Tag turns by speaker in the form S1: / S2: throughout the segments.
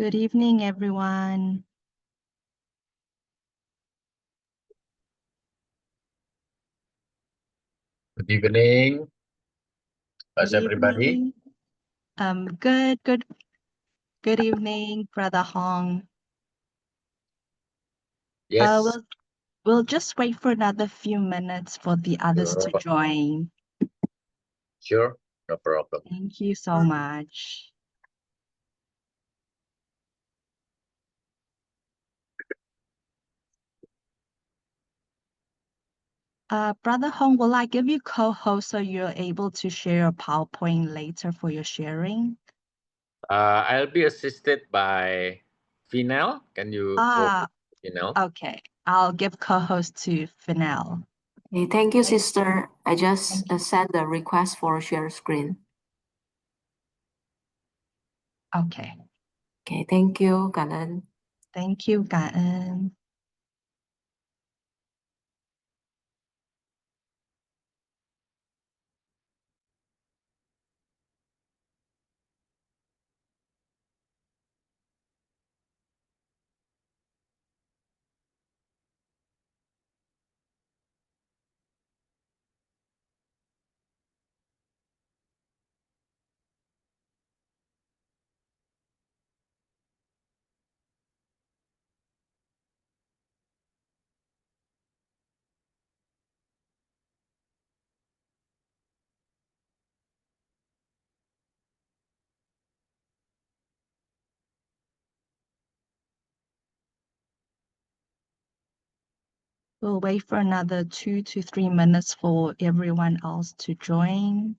S1: Good evening, everyone.
S2: Good evening. How's
S1: Good
S2: everybody?
S1: evening. Good evening, Brother Hong.
S2: Yes,
S1: We'll just wait for another few minutes for the others to join.
S2: sure, no problem.
S1: Thank you so much. Brother Hong, will I give you co-host so you're able to share your PowerPoint later for your sharing?
S2: I'll be assisted by Finel. Can you go, Finel?
S1: Okay. I'll give co-host to Finel.
S3: Okay, thank you, sister. I just
S1: Thank you.
S3: sent the request for share screen.
S1: Okay.
S3: Okay, thank you, cảm ơn.
S1: Thank you, cảm ơn. We'll wait for another 2 to 3 minutes for everyone else to join.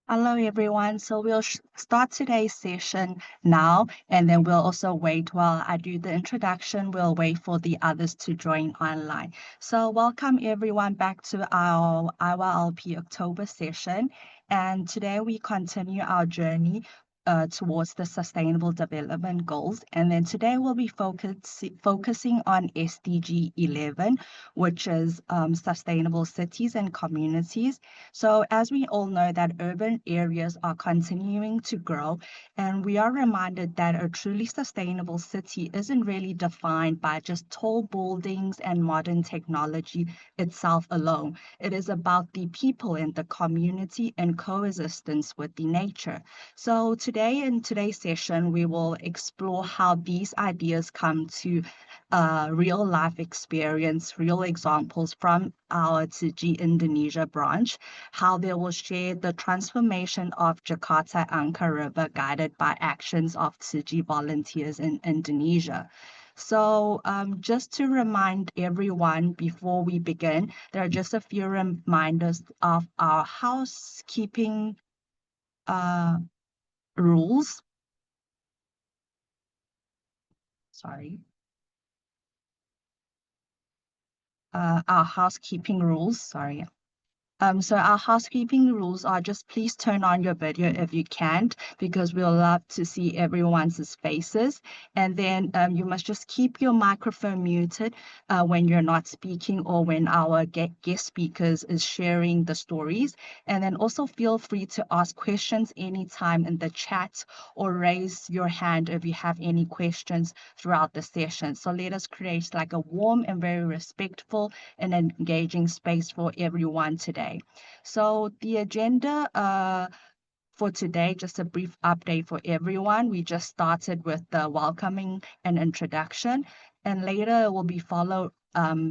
S1: Hello, everyone. So we'll start today's session now, and then we'll also wait while I do the introduction. We'll wait for the others to join online. So welcome everyone back to our IYLP October session. And today we continue our journey towards the Sustainable Development Goals. And then today we'll be focusing on SDG 11, which is Sustainable Cities and Communities. So as we all know that urban areas are continuing to grow, and we are reminded that a truly sustainable city isn't really defined by just tall buildings and modern technology itself alone. It is about the people in the community and coexistence with the nature. So today in today's session, we will explore how these ideas come to real life experience, real examples from our SDG Indonesia branch, how they will share the transformation of Jakarta Angke River guided by actions of SDG volunteers in Indonesia. So just to remind everyone before we begin, there are just a few reminders of our housekeeping rules. Sorry. Our housekeeping rules, sorry. So our housekeeping rules are just please turn on your video if you can't, because we'll love to see everyone's faces. And then you must just keep your microphone muted when you're not speaking or when our guest speakers is sharing the stories. And then also feel free to ask questions anytime in the chat or raise your hand if you have any questions throughout the session. So let us create like a warm and very respectful and engaging space for everyone today. So the agenda for today, just a brief update for everyone. We just started with the welcoming and introduction, and later it will be followed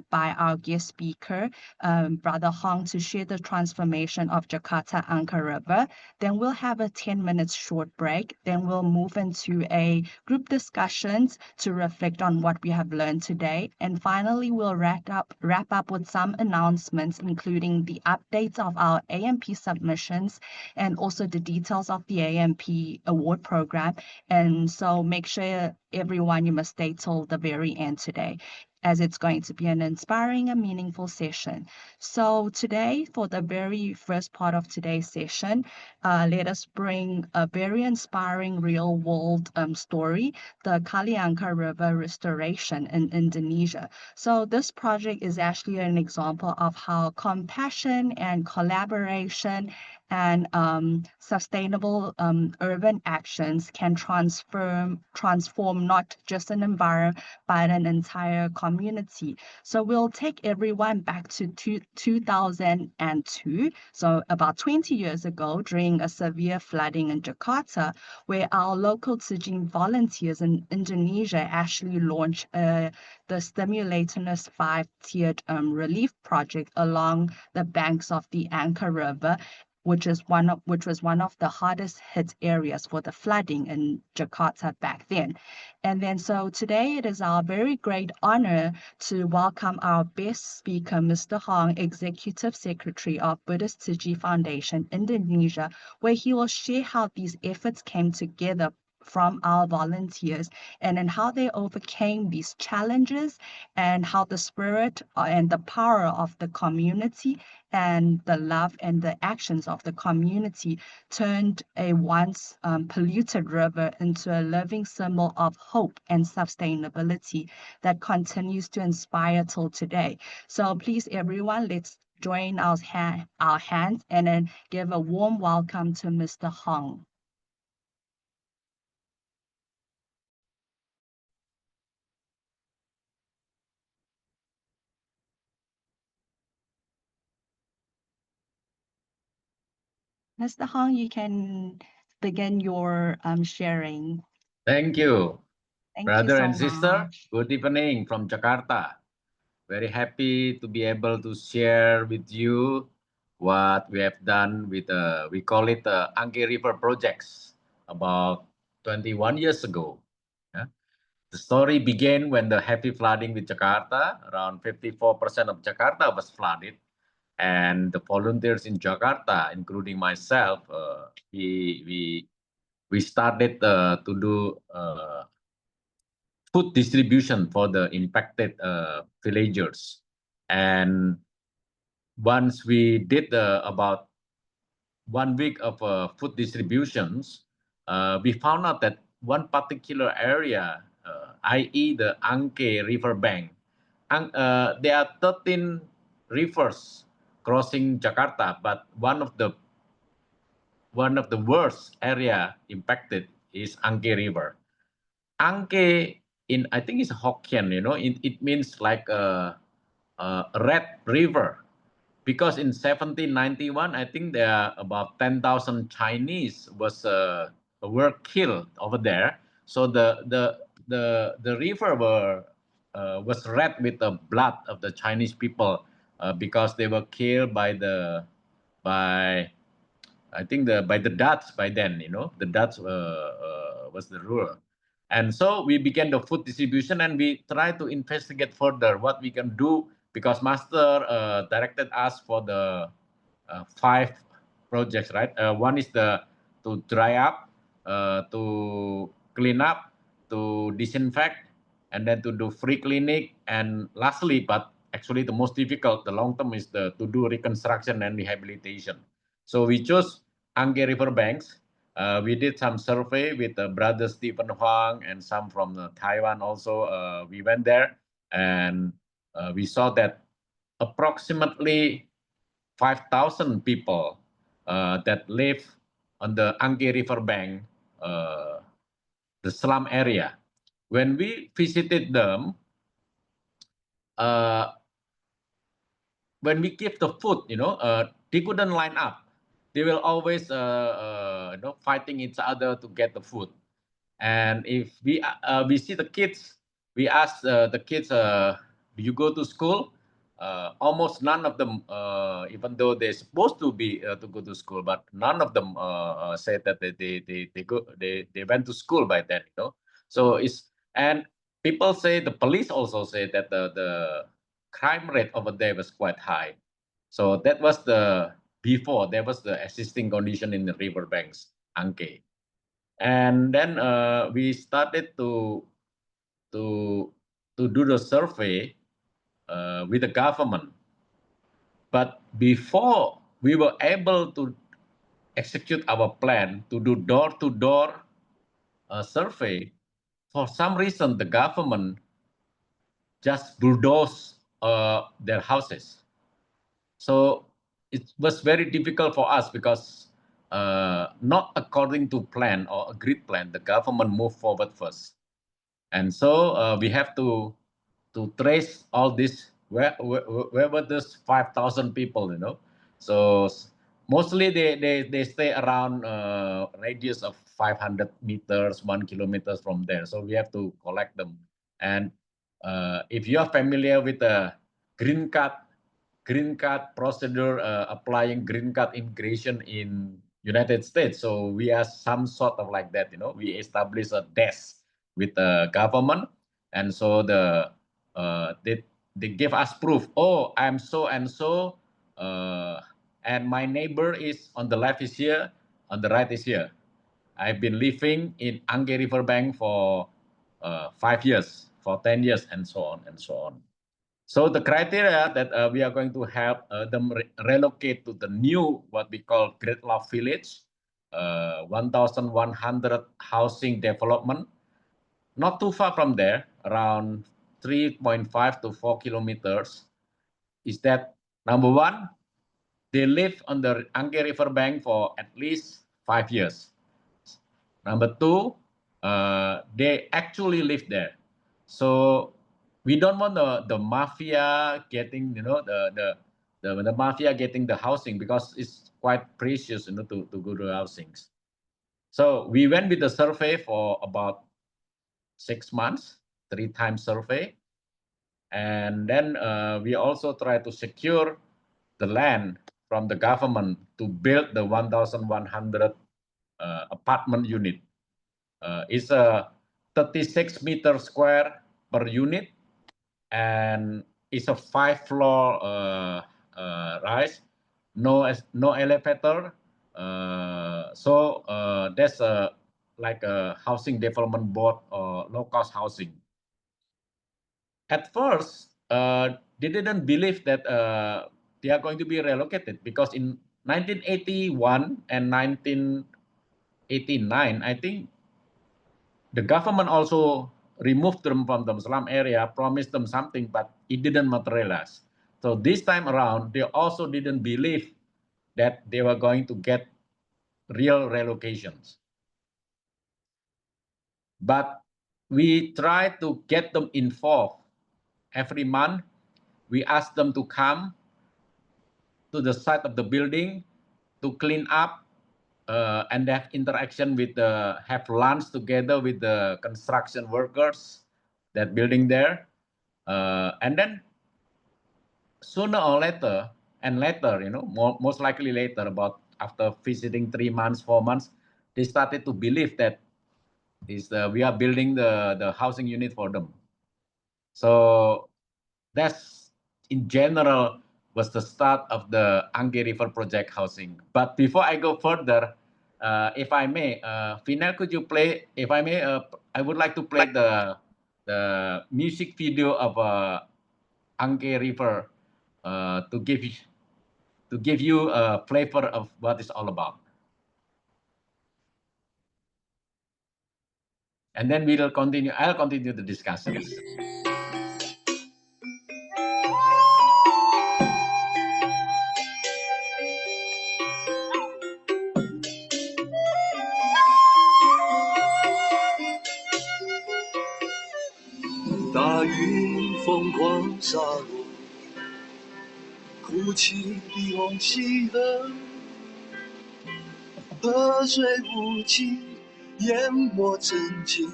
S1: by our guest speaker, Brother Hong, to share the transformation of Jakarta Angke River. Then we'll have a 10-minute short break. Then we'll move into a group discussions to reflect on what we have learned today. And finally, we'll wrap up with some announcements, including the updates of our AMP submissions and also the details of the AMP award program. And so make sure everyone, you must stay till the very end today, as it's going to be an inspiring and meaningful session. So today, for the very first part of today's session, let us bring a very inspiring real-world story, the Kali Angke River restoration in Indonesia. So this project is actually an example of how compassion and collaboration and sustainable urban actions can transform not just an environment, but an entire community. So we'll take everyone back to 2002, so about 20 years ago, during a severe flooding in Jakarta, where our local Tsijing volunteers in Indonesia actually launched the Stimulatinus 5-tiered relief project along the banks of the Angke River, which was one of the hardest hit areas for the flooding in Jakarta back then. And then so today it is our very great honor to welcome our best speaker, Mr. Hong, Executive Secretary of Buddhist Tiji Foundation, Indonesia, where he will share how these efforts came together from our volunteers and then how they overcame these challenges and how the spirit and the power of the community and the love and the actions of the community turned a once polluted river into a living symbol of hope and sustainability that continues to inspire till today. So please, everyone, let's join our hands and then give a warm welcome to Mr. Hong. Mr. Hong, you can begin your sharing.
S4: Thank you.
S1: Thank
S4: Brother
S1: you
S4: and
S1: so
S4: sister,
S1: much.
S4: good evening from Jakarta. Very happy to be able to share with you what we have done with, we call it the Angke River projects about 21 years ago. Yeah. The story began when the heavy flooding with Jakarta, around 54% of Jakarta was flooded. And the volunteers in Jakarta, including myself, we started to do food distribution for the impacted villagers. And once we did about 1 week of food distributions, we found out that one particular area, i.e. the Angke River bank, there are 13 rivers crossing Jakarta, but one of the worst area impacted is Angke River. Angke in, I think it's Hokkien, you know, it means like a red river, because in 1791, I think there are about 10,000 Chinese were killed over there. So the river was red with the blood of the Chinese people because they were killed by I think by the Dutch by then, you know, the Dutch was the ruler. And so we began the food distribution and we tried to investigate further what we can do, because Master directed us for the 5 projects, right? One is to dry up, to clean up, to disinfect, and then to do free clinic. And lastly, but actually the most difficult, the long term is to do reconstruction and rehabilitation. So we chose Angke River banks. We did some survey with brother Stephen Huang and some from Taiwan also. We went there and we saw that approximately 5,000 people that live on the Angke River bank, the slum area. When we visited them, when we give the food, they couldn't line up. They will always, fighting each other to get the food. And if we see the kids, we ask the kids, do you go to school? Almost none of them, even though they're supposed to be to go to school, but none of them said that they went to school by then. So and people say, the police also say that the crime rate over there was quite high. So that was before there was the existing condition in the riverbanks, Angke. And then we started to do the survey with the government. But before we were able to execute our plan to do door-to-door survey, for some reason the government just bulldoze their houses. So it was very difficult for us because not according to plan or agreed plan, the government moved forward first. And so we have to trace all this, where were those 5,000 people, So mostly they stay around radius of 500 meters, 1 kilometer from there. So we have to collect them. And if you are familiar with the green card procedure, applying green card immigration in United States, so we are some sort of like that. We establish a desk with the government, and so they give us proof. Oh, I'm so and so, and my neighbor is on the left is here, on the right is here. I've been living in Angke River Bank for 5 years, for 10 years, and so on and so on. So the criteria that we are going to help them relocate to the new, what we call Great Love Village, 1,100 housing development, not too far from there, around 3.5 to 4 kilometers, is that number one, they live on the Angke River bank for at least 5 years. Number two, they actually live there. So we don't want the mafia getting, the mafia getting the housing, because it's quite precious, to go to housings. So we went with the survey for about 6 months, 3 times survey. And then we also try to secure the land from the government to build the 1,100 apartment unit. It's a 36 meter square per unit, and it's a 5-floor rise, no elevator. So that's like a housing development board or low-cost housing. At first, they didn't believe that they are going to be relocated, because in 1981 and 1989, I think the government also removed them from the slum area, promised them something, but it didn't materialize. So this time around, they also didn't believe that they were going to get real relocations. But we try to get them involved. Every month, we ask them to come to the site of the building to clean up and have interaction with have lunch together with the construction workers that building there. And then sooner or later, and later, most likely later, about after visiting 3 months, 4 months, they started to believe that we are building the housing unit for them. So that's, in general, was the start of the Angke River Project housing. But before I go further, if I may, Vinel, could you play, if I may, I would like to play the music video of Angke River to give you a flavor of what it's all about. And then we'll continue. I'll continue the discussions.
S5: 大雨疯狂洒落，哭泣的红溪河，河水无情淹没曾经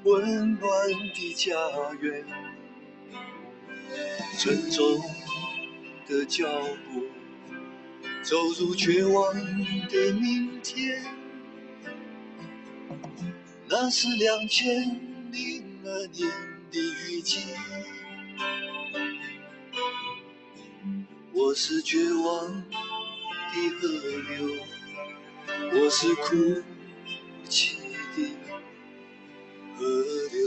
S5: 温暖的家园。沉重的脚步走入绝望的明天，那是2002年的雨季。我是绝望的河流，我是哭泣的河流。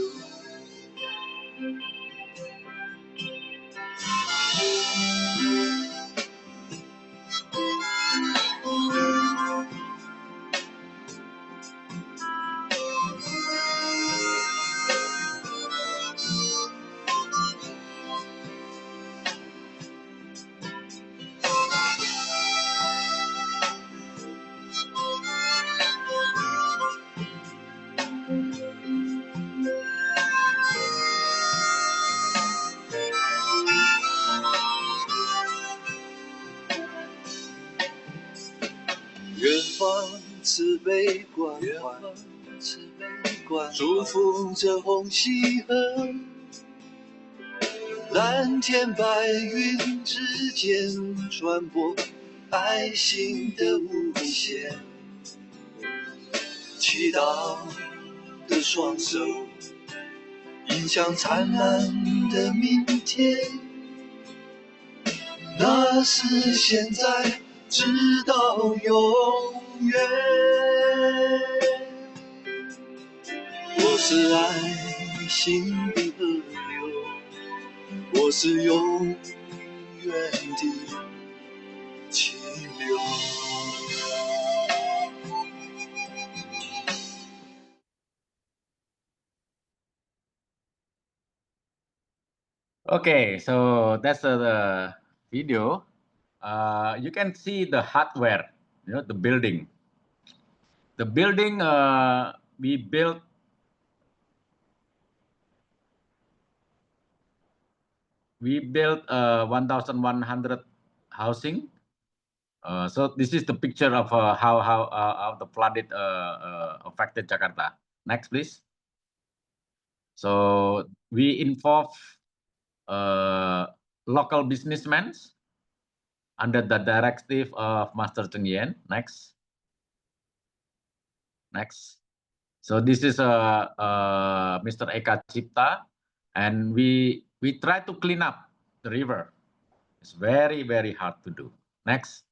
S5: 远方慈悲关怀，祝福着红溪河，蓝天白云之间传播爱心的无限，祈祷的双手迎向灿烂的明天，那是现在直到永远。我是爱心的河流，我是永远的清流。
S4: Okay, so that's the video. You can see the hardware, the building. The building we built 1,100 housing. So this is the picture of how the flooded affected Jakarta. Next, please. So we involve local businessmen under the directive of Master Cheng Yen. Next. Next. So this is Mr. Eka Cipta, and we try to clean up the river. It's very, very hard to do. Next.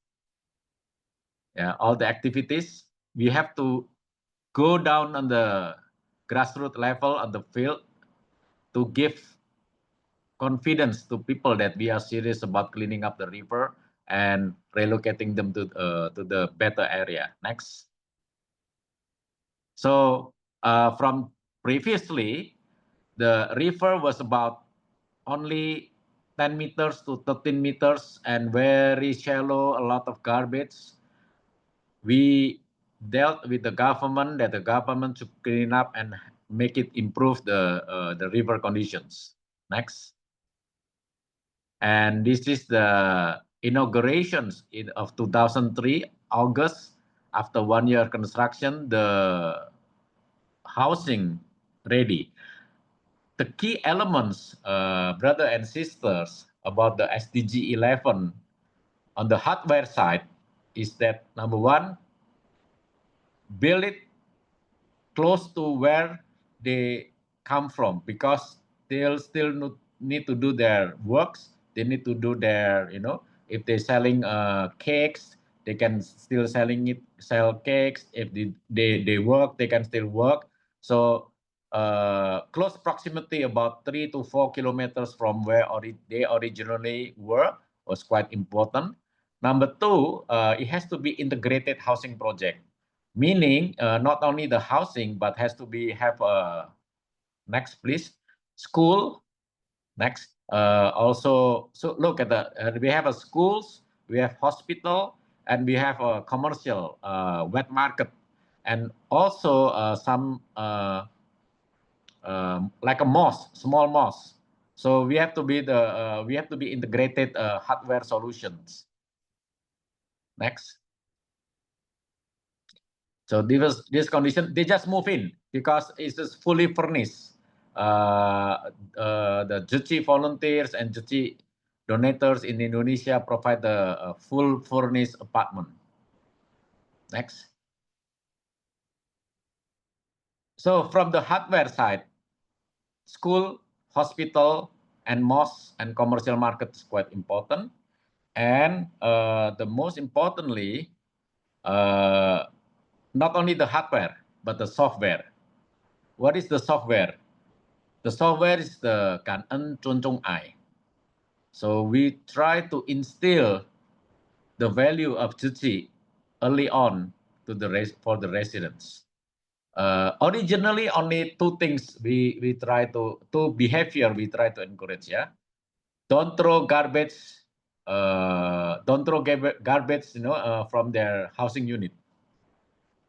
S4: Yeah, all the activities, we have to go down on the grassroots level of the field to give confidence to people that we are serious about cleaning up the river and relocating them to the better area. Next. So from previously, the river was about only 10 meters to 13 meters and very shallow, a lot of garbage. We dealt with the government that the government should clean up and make it improve the river conditions. Next. And this is the inaugurations of 2003, August. After 1 year construction, the housing ready. The key elements, brother and sisters, about the SDG 11 on the hardware side is that number one, build it close to where they come from, because they'll still need to do their works. They need to do their, if they're selling cakes, they can still sell cakes. If they work, they can still work. So close proximity, about 3 to 4 kilometers from where they originally were, was quite important. Number two, it has to be integrated housing project, meaning not only the housing, but has to have next please, school. Next, also, so look at we have a schools, we have hospital, and we have a commercial wet market, and also some like a mosque, small mosque. So we have to be integrated hardware solutions. Next. So this condition, they just move in because it's just fully furnished. The JUCI volunteers and JUCI donators in Indonesia provide the full furnished apartment. Next. So from the hardware side, school, hospital, and mosque and commercial market is quite important. And the most importantly, not only the hardware, but the software. What is the software? The software is the Kan En Chun Chung Ai. So we try to instill the value of JUCI early on to for the residents. Originally, only two things we try two behavior we try to encourage. Yeah, don't throw garbage. Don't throw garbage, from their housing unit.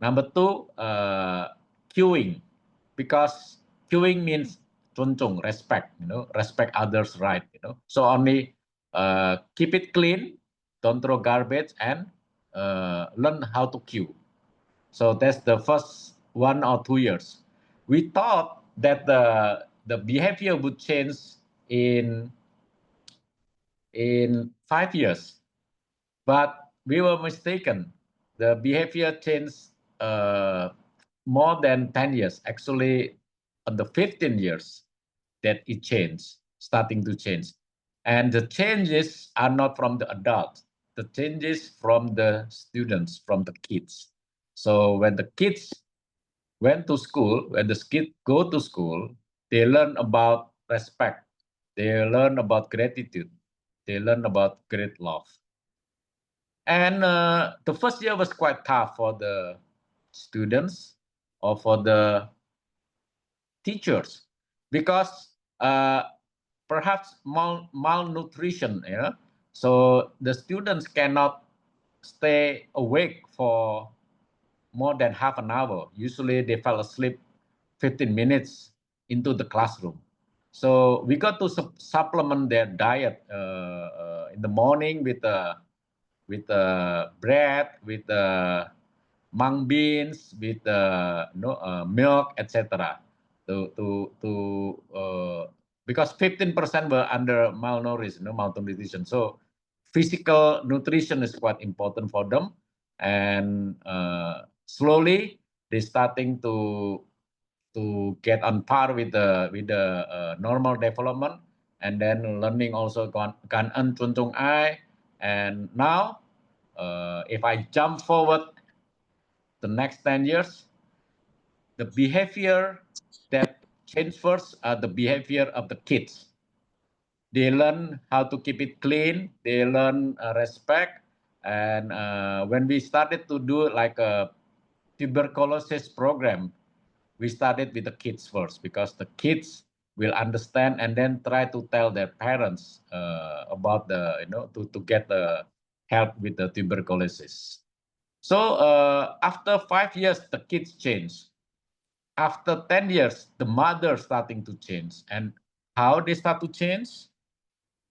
S4: Number two, queuing, because queuing means chunchung, respect, respect others' right, So only keep it clean, don't throw garbage, and learn how to queue. So that's the first 1 or 2 years. We thought that the behavior would change in 5 years, but we were mistaken. The behavior changed more than 10 years. Actually, on the 15 years that it changed, starting to change. And the changes are not from the adults. The changes from the students, from the kids. So when the kids went to school, when the kids go to school, they learn about respect. They learn about gratitude. They learn about great love. And the first year was quite tough for the students or for the teachers, because perhaps malnutrition. So the students cannot stay awake for more than half an hour. Usually they fell asleep 15 minutes into the classroom. So we got to supplement their diet in the morning with bread, with mung beans, with milk, etc. Because 15% were under malnourished, malnutrition. So physical nutrition is quite important for them, and slowly they're starting to get on par with the normal development, and then learning also Kan En Chun Chung Ai. And now, if I jump forward the next 10 years, the behavior that change first are the behavior of the kids. They learn how to keep it clean. They learn respect. And when we started to do like a tuberculosis program, we started with the kids first, because the kids will understand and then try to tell their parents about to get the help with the tuberculosis. So after 5 years, the kids change. After 10 years, the mother starting to change. And how they start to change?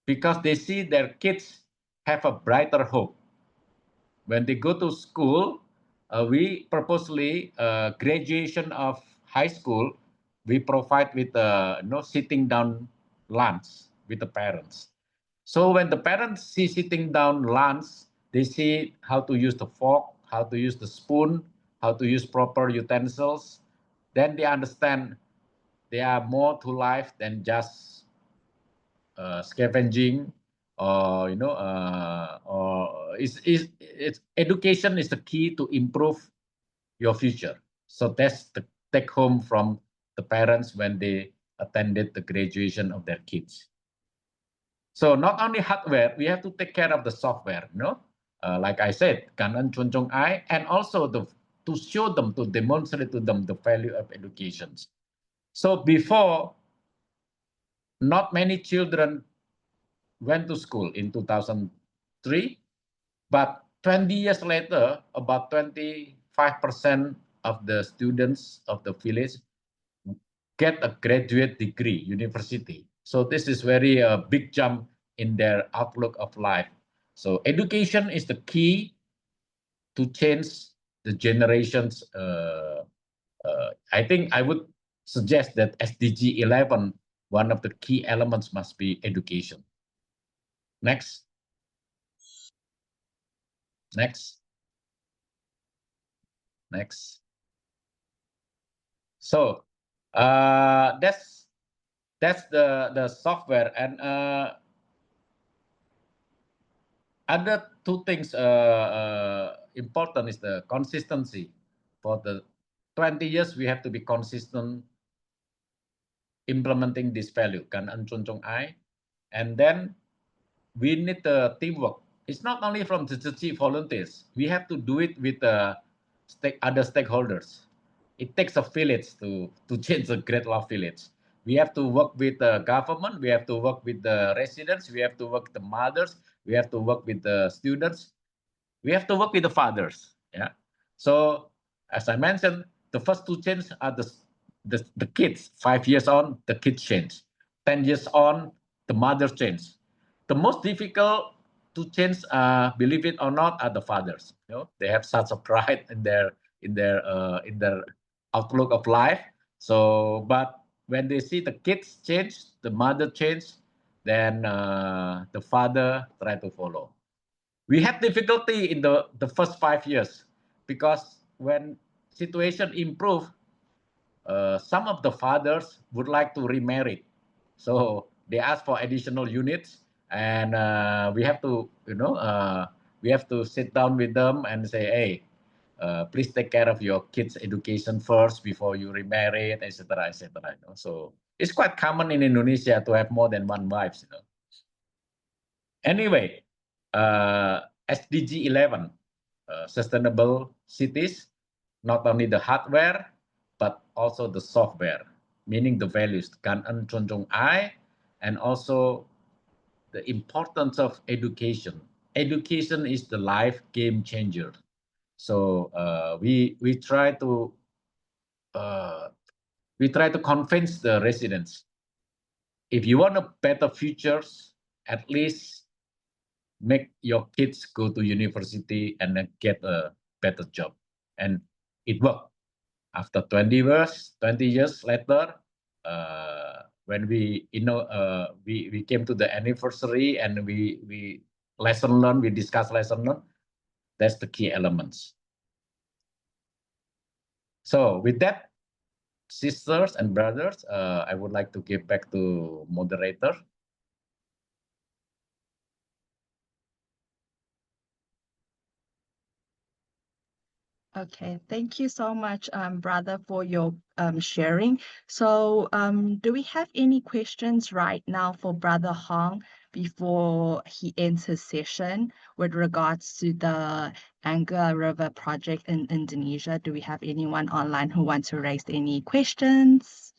S4: Because they see their kids have a brighter hope. When they go to school, we purposely, graduation of high school, we provide with sitting down lunch with the parents. So when the parents see sitting down lunch, they see how to use the fork, how to use the spoon, how to use proper utensils. Then they understand there are more to life than just scavenging, or or it's education is the key to improve your future. So that's the take home from the parents when they attended the graduation of their kids. So not only hardware, we have to take care of the software, like I said, Kanan Chunchong I, and also to show them, to demonstrate to them the value of education. So before, not many children went to school in 2003, but 20 years later, about 25% of the students of the village get a graduate degree, university. So this is very big jump in their outlook of life. So education is the key to change the generations. I think I would suggest that SDG 11, one of the key elements must be education. Next. Next. Next. So that's the software, and other two things important is the consistency. For the 20 years, we have to be consistent implementing this value, kan an chunchong ai, and then we need the teamwork. It's not only from the volunteers. We have to do it with the other stakeholders. It takes a village to change the Great Love Village. We have to work with the government. We have to work with the residents. We have to work with the mothers. We have to work with the students. We have to work with the fathers. Yeah. So as I mentioned, the first two changes are the kids. 5 years on, the kids change. 10 years on, the mothers change. The most difficult to change, believe it or not, are the fathers. They have such a pride in their outlook of life. So, but when they see the kids change, the mother change, then the father try to follow. We had difficulty in the first 5 years because when situation improved, some of the fathers would like to remarry. So they ask for additional units, and we have to, we have to sit down with them and say, hey, please take care of your kids' education first before you remarry, etc., etc. So it's quite common in Indonesia to have more than one wife. Anyway, SDG 11, sustainable cities, not only the hardware, but also the software, meaning the values, kan an chunchong ai, and also the importance of education. Education is the life game changer. So we try to convince the residents, if you want a better futures, at least make your kids go to university and then get a better job. And it worked. After 20 years later, when we came to the anniversary and we lesson learned, we discussed lesson learned. That's the key elements. So with that, sisters and brothers, I would like to give back to moderator.
S1: Okay, thank you so much, brother, for your sharing. So do we have any questions right now for Brother Hong before he ends his session with regards to the Angga River project in Indonesia? Do we have anyone online who wants to raise any questions?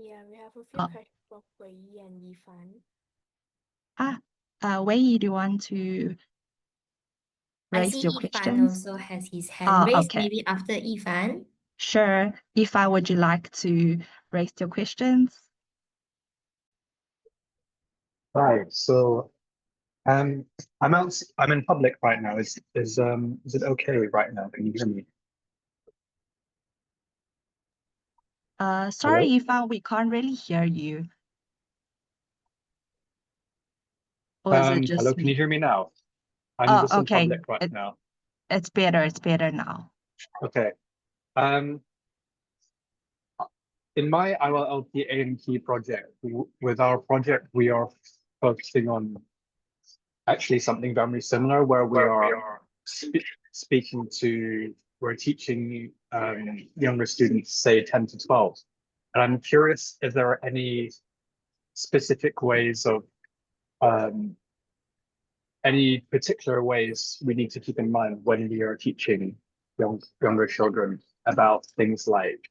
S6: Yeah, we have a few questions from Wei Yi and Yifan.
S1: Wei Yi, do you want to raise your
S7: Ifan
S1: questions?
S7: also has his hand raised.
S1: Okay.
S7: Maybe after Ifan.
S1: Sure. Ifan, would you like to raise your questions?
S8: Right. So, I'm in public right now. Is it okay right now? Can you hear me?
S1: Sorry, Ifan, we can't really hear you. Or is it just
S8: Hello, can you
S1: me?
S8: hear me now? I'm
S1: Oh,
S8: just in
S1: okay.
S8: public right now.
S1: It's better. It's better now.
S8: Okay. in my IYLP A&P project, with our project, we are focusing on actually something very similar, where we are speaking to, we're teaching younger students, say 10 to 12. And I'm curious if there are any specific ways of, any particular ways we need to keep in mind when we are teaching younger children about things like,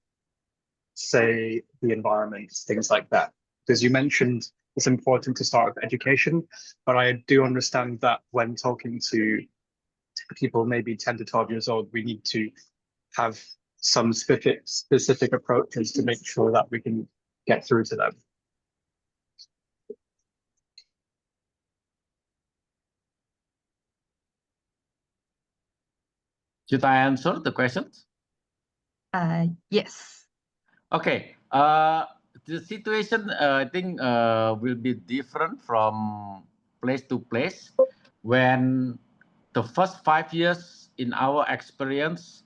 S8: say, the environment, things like that. Because you mentioned it's important to start with education, but I do understand that when talking to people maybe 10 to 12 years old, we need to have some specific approaches to make sure that we can get through to them.
S4: Should I answer the questions?
S1: Yes.
S4: Okay. The situation, I think, will be different from place to place. When the first 5 years in our experience,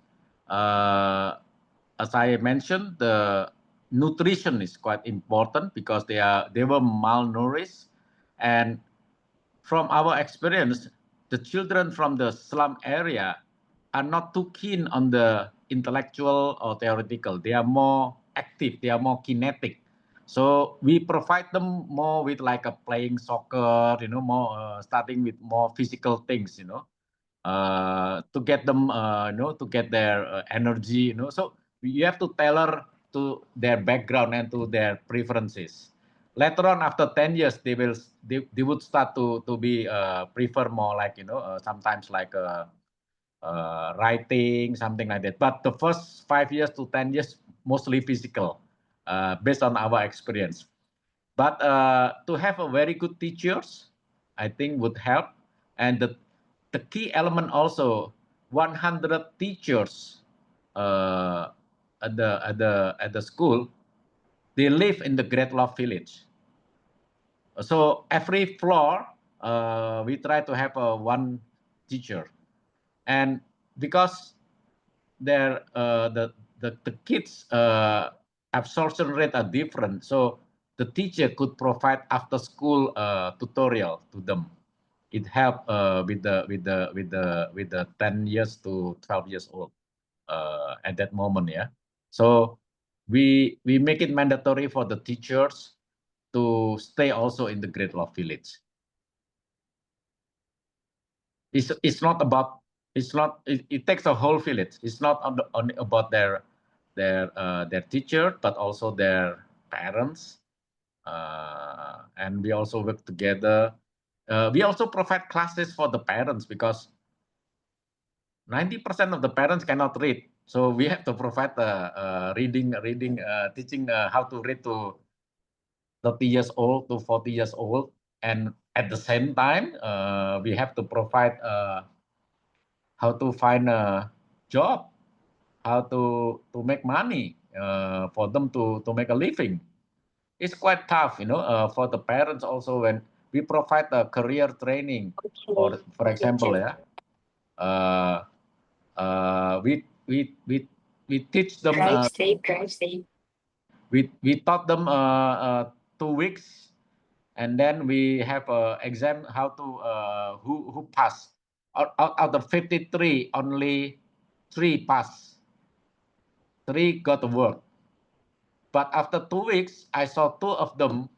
S4: as I mentioned, the nutrition is quite important because they were malnourished, and from our experience, the children from the slum area are not too keen on the intellectual or theoretical. They are more active, they are more kinetic. So we provide them more with like a playing soccer, more starting with more physical things, to get them, to get their energy, So you have to tailor to their background and to their preferences. Later on, after 10 years, they would start to be prefer more like, sometimes like writing, something like that. But the first 5 years to 10 years, mostly physical, based on our experience. But to have a very good teachers, I think would help. And the key element also, 100 teachers at the school, they live in the Great Love Village. So every floor, we try to have one teacher, and because the kids absorption rate are different, so the teacher could provide after school tutorial to them. It helped with the 10 years to 12 years old at that moment. Yeah, so we make it mandatory for the teachers to stay also in the Great Love Village. It's not about, it takes a whole village. It's not only about their teacher, but also their parents, and we also work together. We also provide classes for the parents because 90% of the parents cannot read, so we have to provide reading teaching how to read to 30 years old to 40 years old, and at the same time we have to provide how to find a job, how to make money for them to make a living. It's quite tough, for the parents also. When we provide a career training, or for example, we teach them. We taught them 2 weeks, and then we have an exam how to who pass. Out of 53, only 3 pass. 3 got to work. But after 2 weeks, I saw 2 of them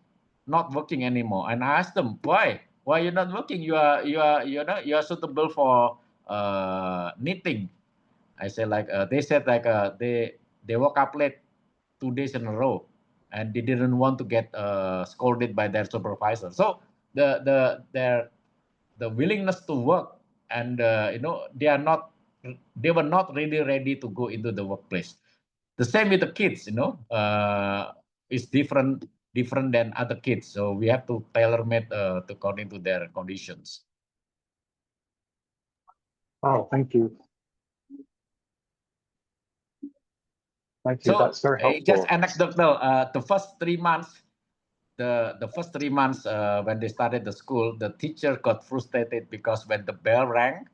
S4: not working anymore, and I asked them, why you're not working? You are suitable for knitting. I said like they said like they woke up late 2 days in a row, and they didn't want to get scolded by their supervisor. So the willingness to work, and they were not really ready to go into the workplace. The same with the kids, is different than other kids. So we have to tailor-made according to their conditions.
S8: Oh, thank you. Thank you.
S4: So
S8: that's very helpful.
S4: Just anecdotal. The first 3 months, when they started the school, the teacher got frustrated because when the bell rang,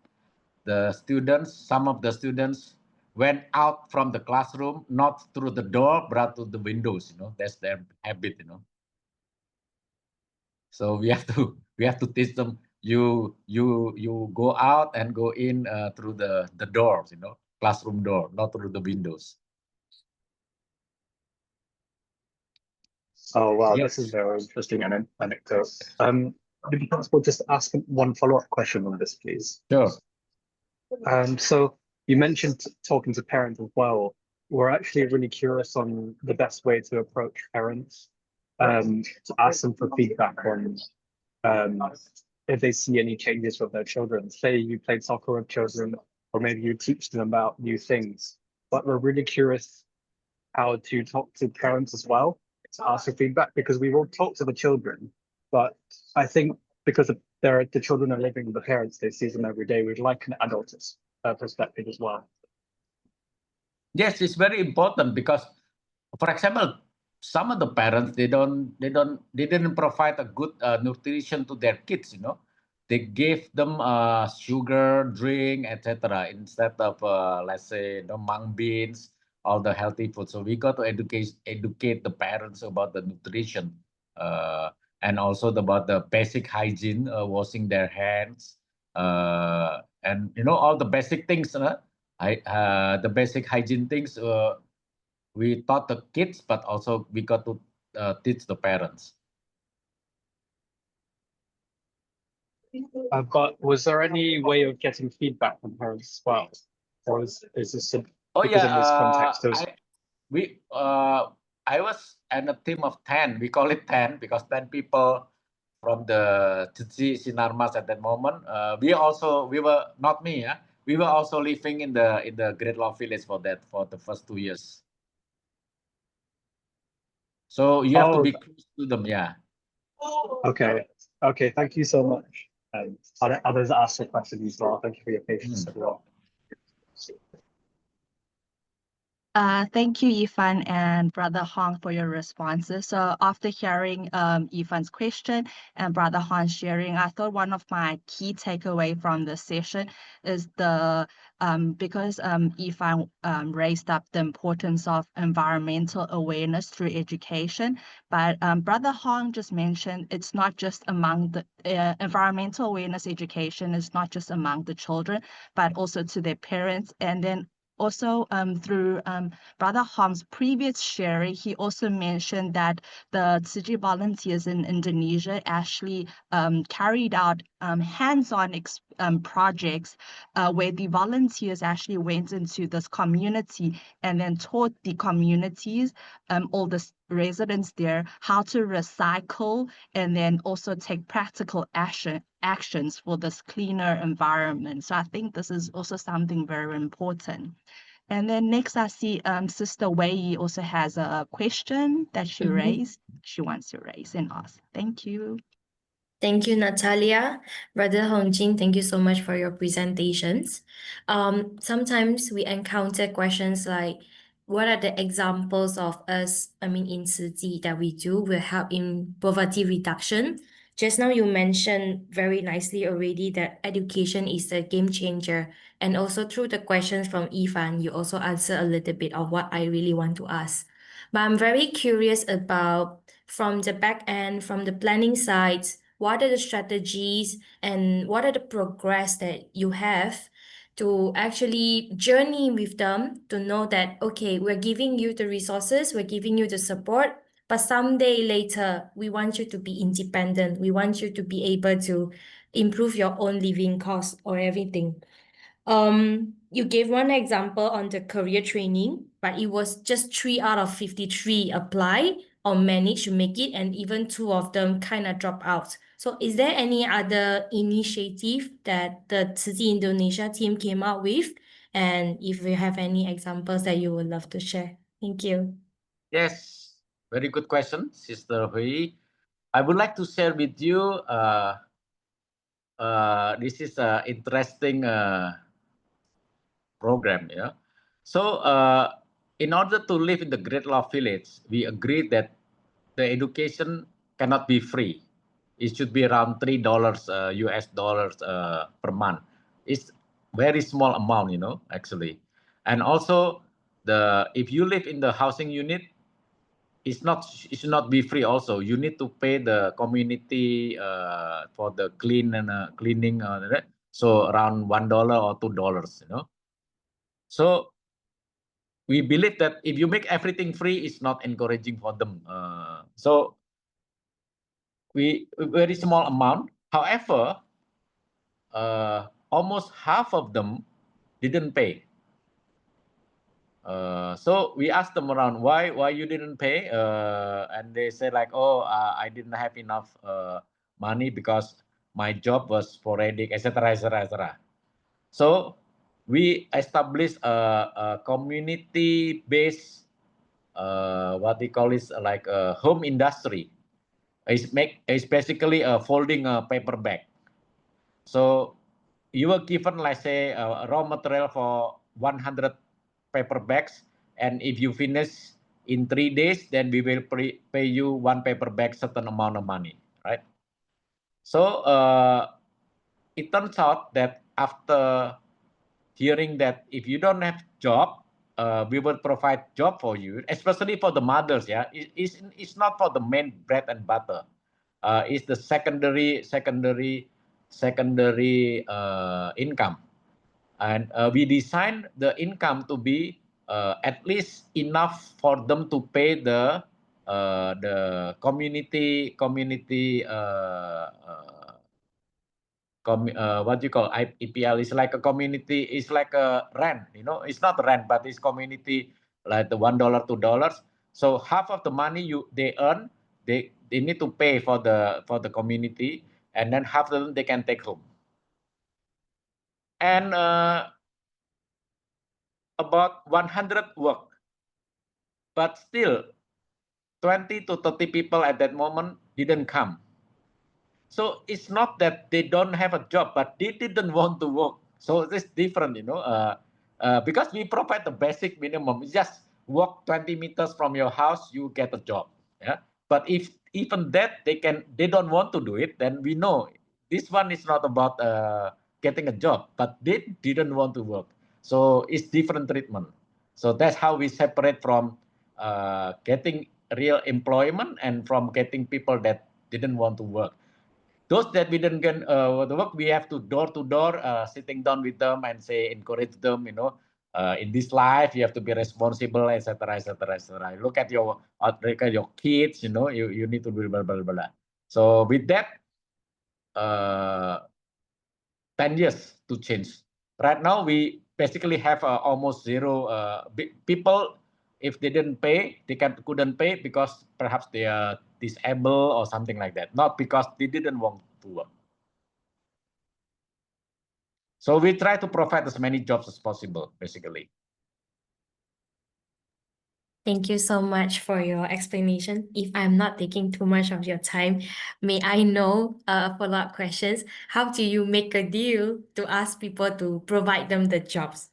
S4: some of the students went out from the classroom, not through the door, but through the windows. That's their habit. So we have to teach them. You go out and go in through the doors. Classroom door, not through the windows.
S8: Oh wow,
S4: Yes.
S8: this is very interesting anecdote. Would it be possible just to ask one follow-up question on this, please?
S4: Sure.
S8: So you mentioned talking to parents as well. We're actually really curious on the best way to approach parents, to ask them for feedback on if they see any changes with their children. Say you played soccer with children, or maybe you teach them about new things. But we're really curious how to talk to parents as well, to ask for feedback, because we will talk to the children, but I think because the children are living with the parents, they see them every day. We'd like an adult perspective as well.
S4: Yes, it's very important because, for example, some of the parents they didn't provide a good nutrition to their kids. They gave them sugar drink, etc., instead of let's say mung beans, all the healthy food. So we got to educate the parents about the nutrition, and also about the basic hygiene, washing their hands, and all the basic things. The basic hygiene things we taught the kids, but also we got to teach the parents.
S8: Was there any way of getting feedback from parents as well? Or is this in
S4: Oh
S8: this
S4: yeah,
S8: context?
S4: I was in a team of 10. We call it 10 because 10 people from the SDG Sinarmas at that moment. We were not me. We were also living in the Great Law Village for the first 2 years. So you have to be close to them. Yeah.
S8: Okay. Thank you so much. Others asked a question as well. Thank you for your patience as well.
S1: Thank you, Ifan and Brother Hong, for your responses. So after hearing Ifan's question and Brother Hong's sharing, I thought one of my key takeaway from this session is because Ifan raised up the importance of environmental awareness through education, but Brother Hong just mentioned it's not just among the environmental awareness education is not just among the children, but also to their parents, and then also, through Brother Hong's previous sharing, he also mentioned that the SDG volunteers in Indonesia actually carried out hands-on projects where the volunteers actually went into this community and then taught the communities, all the residents there, how to recycle and then also take practical actions for this cleaner environment. So I think this is also something very important. And then next I see Sister Wei also has a question that she raised. She wants to raise and ask. Thank you.
S7: Thank you, Natalia. Brother Hongjin, thank you so much for your presentations. Sometimes we encounter questions like, what are the examples of us, in SDG that we do will help in poverty reduction? Just now you mentioned very nicely already that education is a game changer. And also through the questions from Ifan, you also answer a little bit of what I really want to ask. But I'm very curious about from the back end, from the planning side, what are the strategies and what are the progress that you have to actually journey with them to know that, okay, we're giving you the resources, we're giving you the support, but someday later, we want you to be independent. We want you to be able to improve your own living cost or everything. You gave one example on the career training, but it was just 3 out of 53 apply or managed to make it, and even 2 of them kind of drop out. So is there any other initiative that the SDG Indonesia team came up with? And if you have any examples that you would love to share. Thank you.
S4: Yes, very good question, Sister Hui. I would like to share with you. This is an interesting program. So in order to live in the Great Law Village, we agreed that the education cannot be free. It should be around $3 US dollars per month. It's very small amount, actually. And also, if you live in the housing unit, it should not be free. Also, you need to pay the community for the cleaning. So around $1 or $2. So we believe that if you make everything free, it's not encouraging for them. So we very small amount. However, almost half of them didn't pay. So we asked them around why you didn't pay, and they say like, oh, I didn't have enough money because my job was sporadic, etc., etc., etc. So we established a community-based what they call is like a home industry. It's basically a folding a paper bag. So you were given, let's say, a raw material for 100 paper bags, and if you finish in 3 days, then we will pay you one paper bag certain amount of money, right? So it turns out that after hearing that if you don't have job, we will provide job for you, especially for the mothers. Yeah, it's not for the main bread and butter. It's the secondary income, and we design the income to be at least enough for them to pay the community what you call IPL is like a community, it's like a rent, it's not rent, but it's community, like the $1, $2. So half of the money they earn, they need to pay for the community, and then half of them they can take home. And about 100 work, but still 20 to 30 people at that moment didn't come. So it's not that they don't have a job, but they didn't want to work. So it's different, because we provide the basic minimum. Just walk 20 meters from your house, you get a job. Yeah. But if even that they don't want to do it, then we know this one is not about getting a job, but they didn't want to work. So it's different treatment. So that's how we separate from getting real employment and from getting people that didn't want to work. Those that we didn't get the work, we have to door, sitting down with them and say, encourage them, in this life you have to be responsible, etc., etc., etc. Look at your kids, you need to be blah, blah, blah, blah. So with that, 10 years to change. Right now we basically have almost zero people. If they didn't pay, they couldn't pay because perhaps they are disabled or something like that, not because they didn't want to work. So we try to provide as many jobs as possible, basically.
S7: Thank you so much for your explanation. If I'm not taking too much of your time, may I know follow-up questions? How do you make a deal to ask people to provide them the jobs?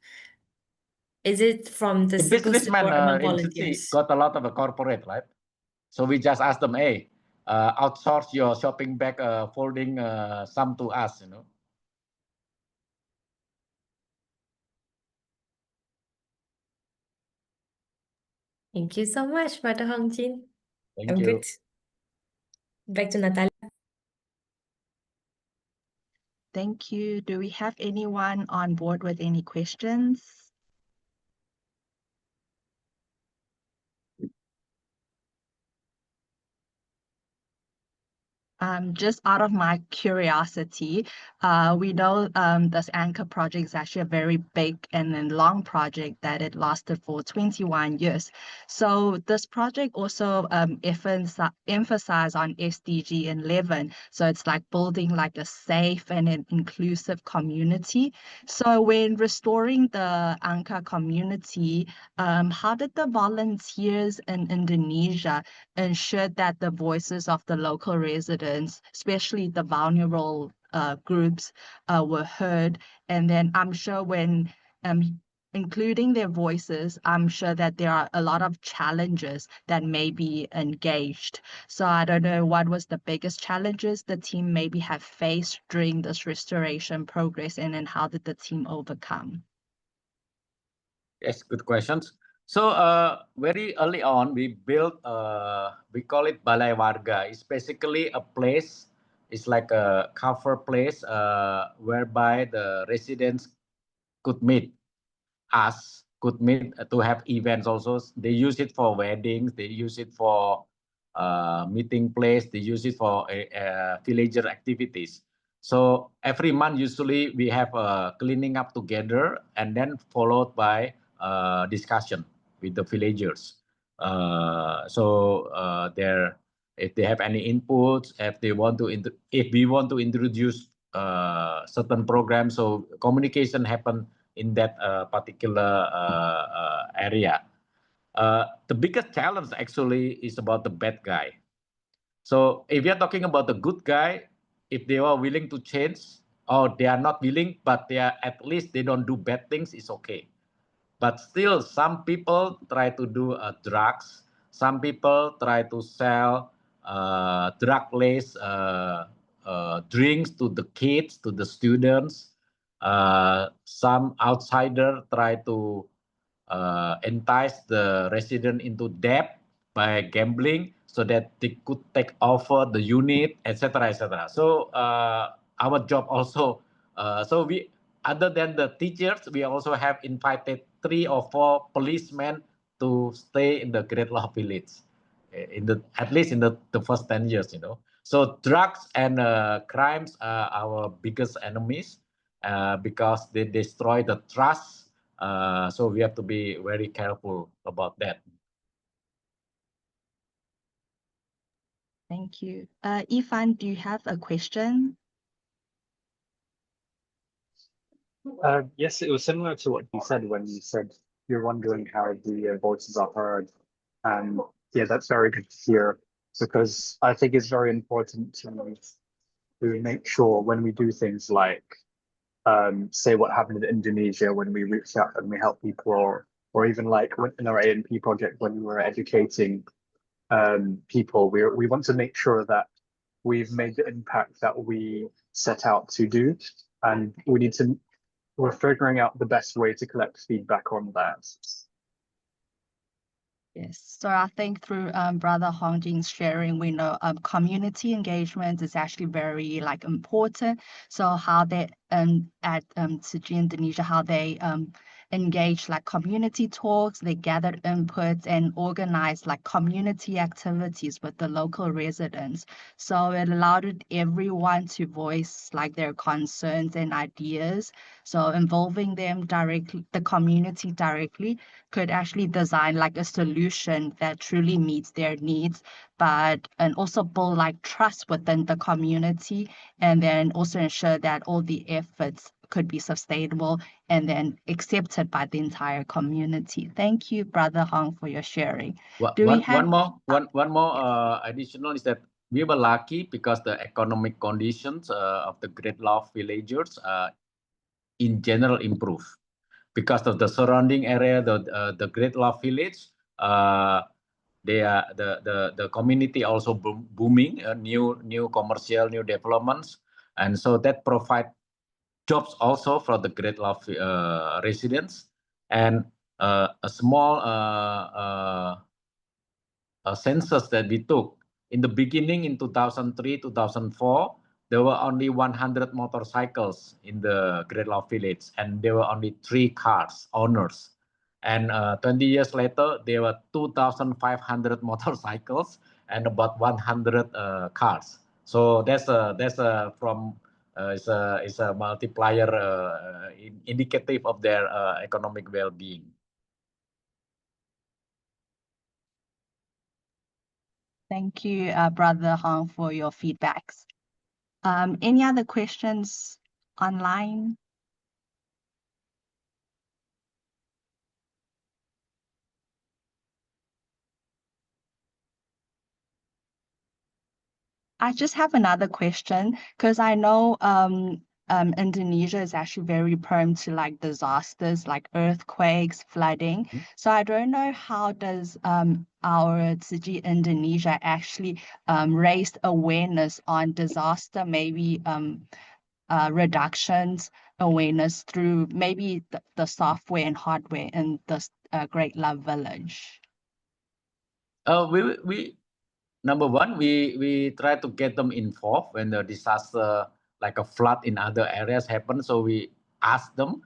S7: Is it from the
S4: businessman
S7: among
S4: in city
S7: volunteers?
S4: got a lot of a corporate, right? So we just ask them, hey, outsource your shopping bag folding some to us,
S7: Thank you so much, Brother Hong Jin.
S4: Thank
S7: I'm
S4: you.
S7: good. Back to Natalia.
S1: Thank you. Do we have anyone on board with any questions? Just out of my curiosity, we know this Anchor project is actually a very big and then long project that it lasted for 21 years. So this project also emphasized on SDG 11. So it's like building like a safe and an inclusive community. So when restoring the Anchor community, how did the volunteers in Indonesia ensure that the voices of the local residents, especially the vulnerable groups, were heard? And then I'm sure when including their voices, I'm sure that there are a lot of challenges that may be engaged. So I don't know what was the biggest challenges the team maybe have faced during this restoration progress, and then how did the team overcome?
S4: Yes, good questions. So very early on, we built, we call it Balai Warga. It's basically a place, it's like a cover place whereby the residents could meet us, could meet to have events also. They use it for weddings, they use it for meeting place, they use it for villager activities. So every month, usually we have a cleaning up together and then followed by discussion with the villagers. If they have any inputs, if they want to, if we want to introduce certain programs, so communication happen in that particular area. The biggest challenge actually is about the bad guy. So if we are talking about the good guy, if they are willing to change, or they are not willing, but they are at least they don't do bad things, it's okay. But still, some people try to do drugs. Some people try to sell drug-laced drinks to the kids, to the students. Some outsider try to entice the resident into debt by gambling so that they could take over the unit, etc., etc. So our job also, so we, other than the teachers, we also have invited 3 or 4 policemen to stay in the Great Law Village, in the, at least in the first 10 years, you know. So drugs and crimes are our biggest enemies because they destroy the trust. So we have to be very careful about that.
S1: Thank you. Ifan, do you have a question?
S8: Yes, it was similar to what you said when you said you're wondering how the voices are heard. And yeah, that's very good to hear, because I think it's very important to make sure when we do things like say what happened in Indonesia when we reached out and we helped people, or even like in our A&P project when we were educating people, we want to make sure that we've made the impact that we set out to do, and we're figuring out the best way to collect feedback on that.
S1: Yes, so I think through Brother Hongjin's sharing, we know community engagement is actually very like important. So how they at SDG Indonesia, how they engage like community talks, they gathered inputs and organized like community activities with the local residents. So it allowed everyone to voice like their concerns and ideas. So involving them directly, the community directly, could actually design like a solution that truly meets their needs, and also build like trust within the community, and then also ensure that all the efforts could be sustainable and then accepted by the entire community. Thank you, Brother Hong, for your sharing.
S4: One more additional is that we were lucky because the economic conditions of the Great Law villagers in general improve. Because of the surrounding area, the Great Law Village, they are the community also booming, new commercial, new developments, and so that provide jobs also for the Great Law residents, and a small census that we took in the beginning in 2003, 2004. There were only 100 motorcycles in the Great Law Village, and there were only 3 cars owners. And 20 years later, there were 2,500 motorcycles and about 100 cars. So that's a from it's a multiplier indicative of their economic well-being.
S1: Thank you, Brother Hong, for your feedbacks. Any other questions online? I just have another question, because I know Indonesia is actually very prone to like disasters like earthquakes, flooding. So I don't know, how does our SDG Indonesia actually raise awareness on disaster, maybe reductions awareness through maybe the software and hardware in this Great Love Village?
S4: We number one, we try to get them involved when the disaster like a flood in other areas happen. So we ask them,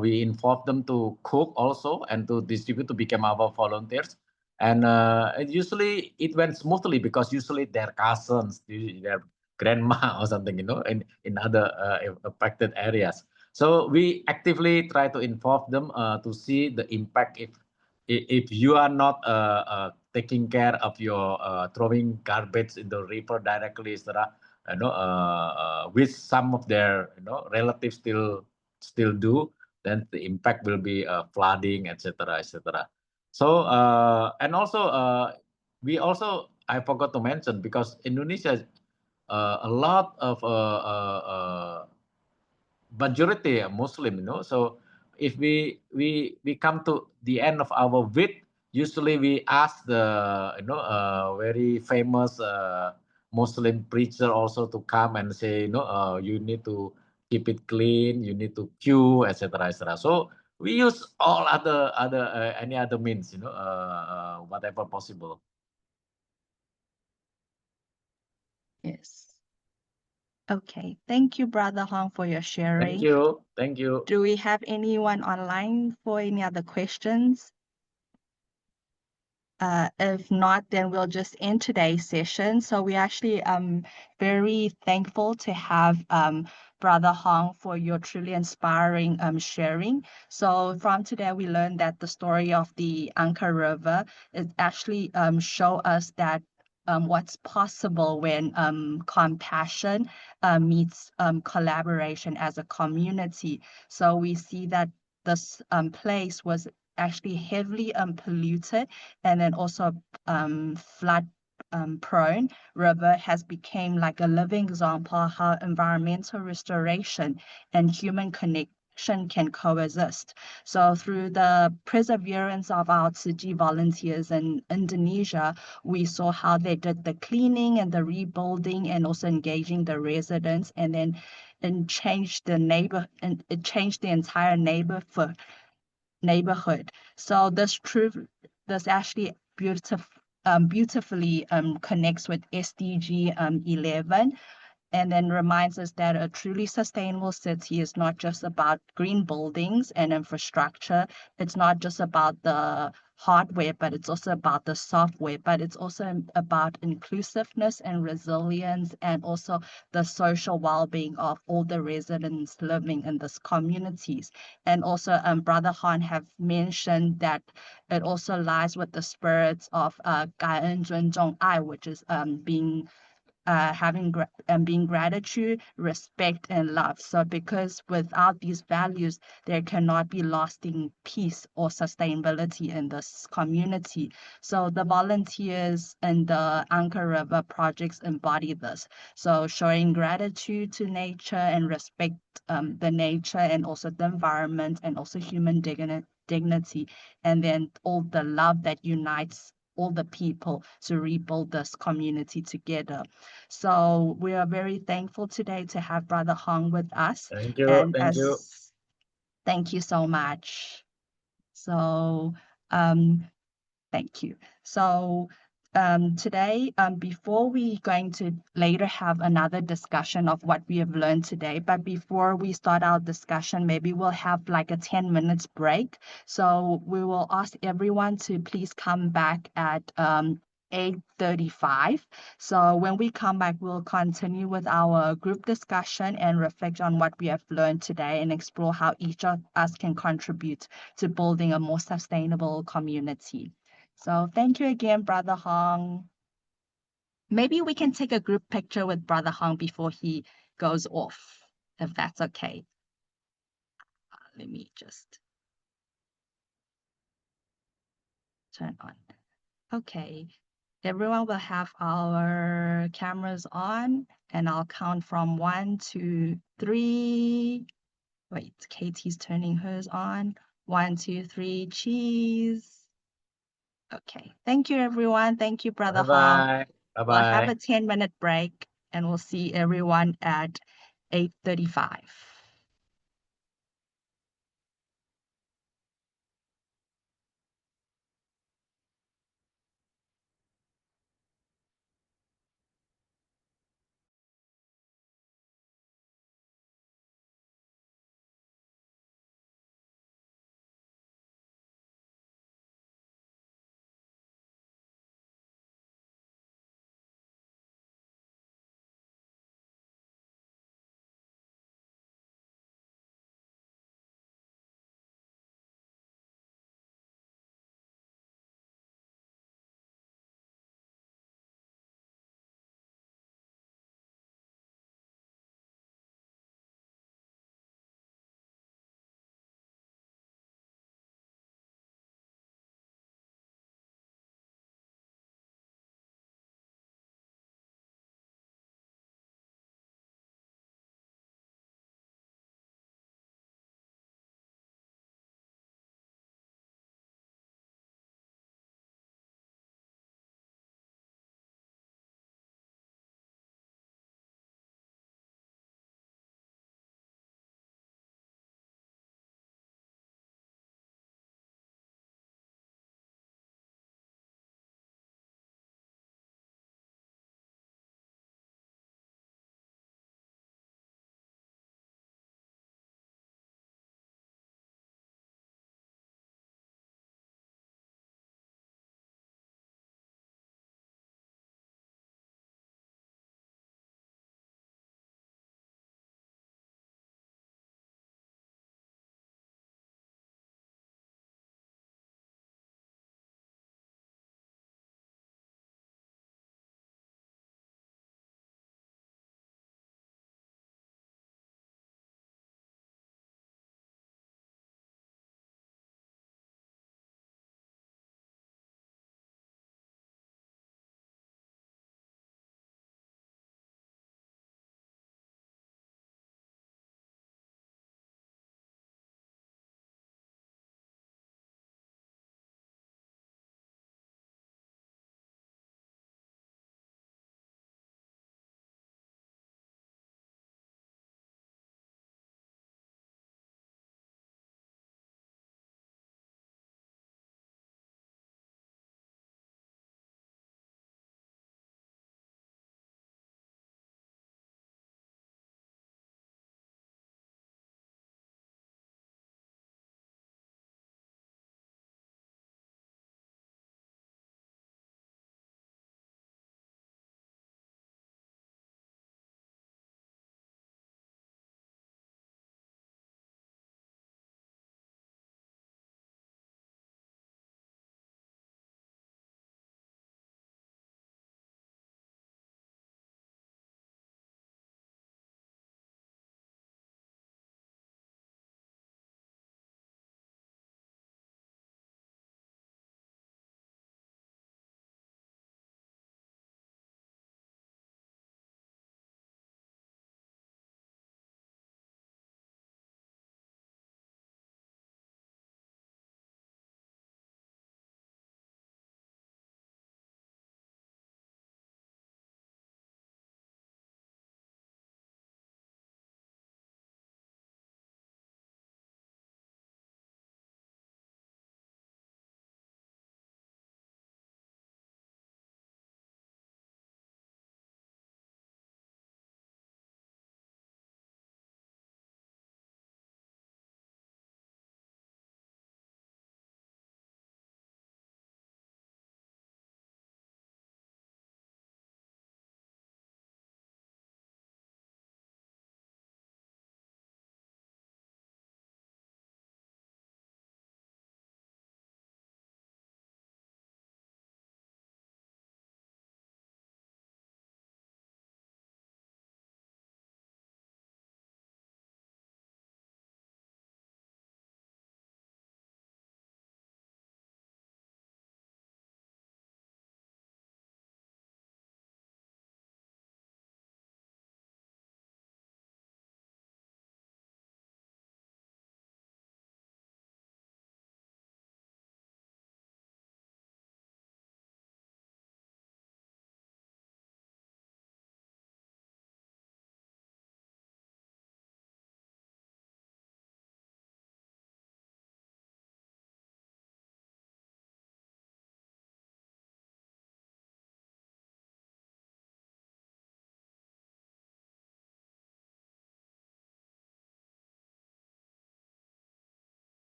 S4: we involve them to cook also and to distribute to become our volunteers. And usually it went smoothly because usually their cousins, their grandma or something, in other affected areas. So we actively try to involve them to see the impact if you are not taking care of your throwing garbage in the river directly, etc. Which some of their relatives still do, then the impact will be flooding, etc., etc. So and also we also I forgot to mention because Indonesia a lot of majority Muslim, So if we come to the end of our week, usually we ask the very famous Muslim preacher also to come and say, you need to keep it clean, you need to queue, etc., etc. So we use all other any other means, whatever possible.
S1: Yes. Okay. Thank you, Brother Hong, for your sharing.
S4: Thank you. Thank you.
S1: Do we have anyone online for any other questions? If not, then we'll just end today's session. So we actually very thankful to have Brother Hong for your truly inspiring sharing. So from today, we learned that the story of the Anchor River is actually show us that what's possible when compassion meets collaboration as a community. So we see that this place was actually heavily polluted and then also flood prone river has become like a living example of how environmental restoration and human connection can coexist. So through the perseverance of our SDG volunteers in Indonesia, we saw how they did the cleaning and the rebuilding and also engaging the residents and changed the it changed the entire neighborhood. So this actually beautifully connects with SDG 11 and then reminds us that a truly sustainable city is not just about green buildings and infrastructure. It's not just about the hardware, but it's also about the software, but it's also about inclusiveness and resilience and also the social well-being of all the residents living in these communities. And also Brother Han have mentioned that it also lies with the spirits of 感恩尊重爱, which is being gratitude, respect, and love. So because without these values, there cannot be lasting peace or sustainability in this community. So the volunteers in the Anchor River projects embody this. So showing gratitude to nature and respect the nature and also the environment and also human dignity, and then all the love that unites all the people to rebuild this community together. So we are very thankful today to have Brother Hong with us.
S4: Thank you.
S1: And
S4: Thank you.
S1: thank you so much. So thank you. So today, before we going to later have another discussion of what we have learned today, but before we start our discussion, maybe we'll have like a 10 minutes break. So we will ask everyone to please come back at 8:35. So when we come back, we'll continue with our group discussion and reflect on what we have learned today and explore how each of us can contribute to building a more sustainable community. So thank you again, Brother Hong. Maybe we can take a group picture with Brother Hong before he goes off, if that's okay. Let me just turn on. Okay, everyone will have our cameras on and I'll count from 1, 2, 3. Wait, Katie's turning hers on. 1, 2, 3, cheese. Okay, thank you, everyone. Thank you, Brother Hong.
S4: Bye-bye.
S1: We'll
S4: Bye-bye.
S1: have a 10-minute break and we'll see everyone at 8:35.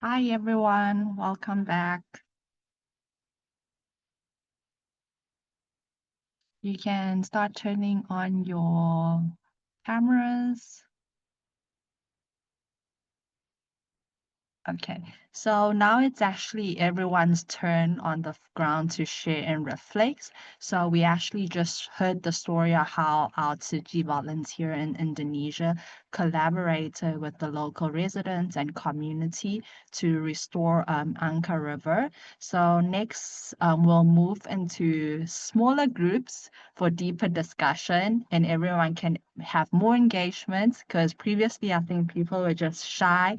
S1: Hi, everyone. Welcome back. You can start turning on your cameras. Okay, so now it's actually everyone's turn on the ground to share and reflect. So we actually just heard the story of how our SDG volunteer in Indonesia collaborated with the local residents and community to restore Anka River. So next, we'll move into smaller groups for deeper discussion, and everyone can have more engagement, because previously I think people were just shy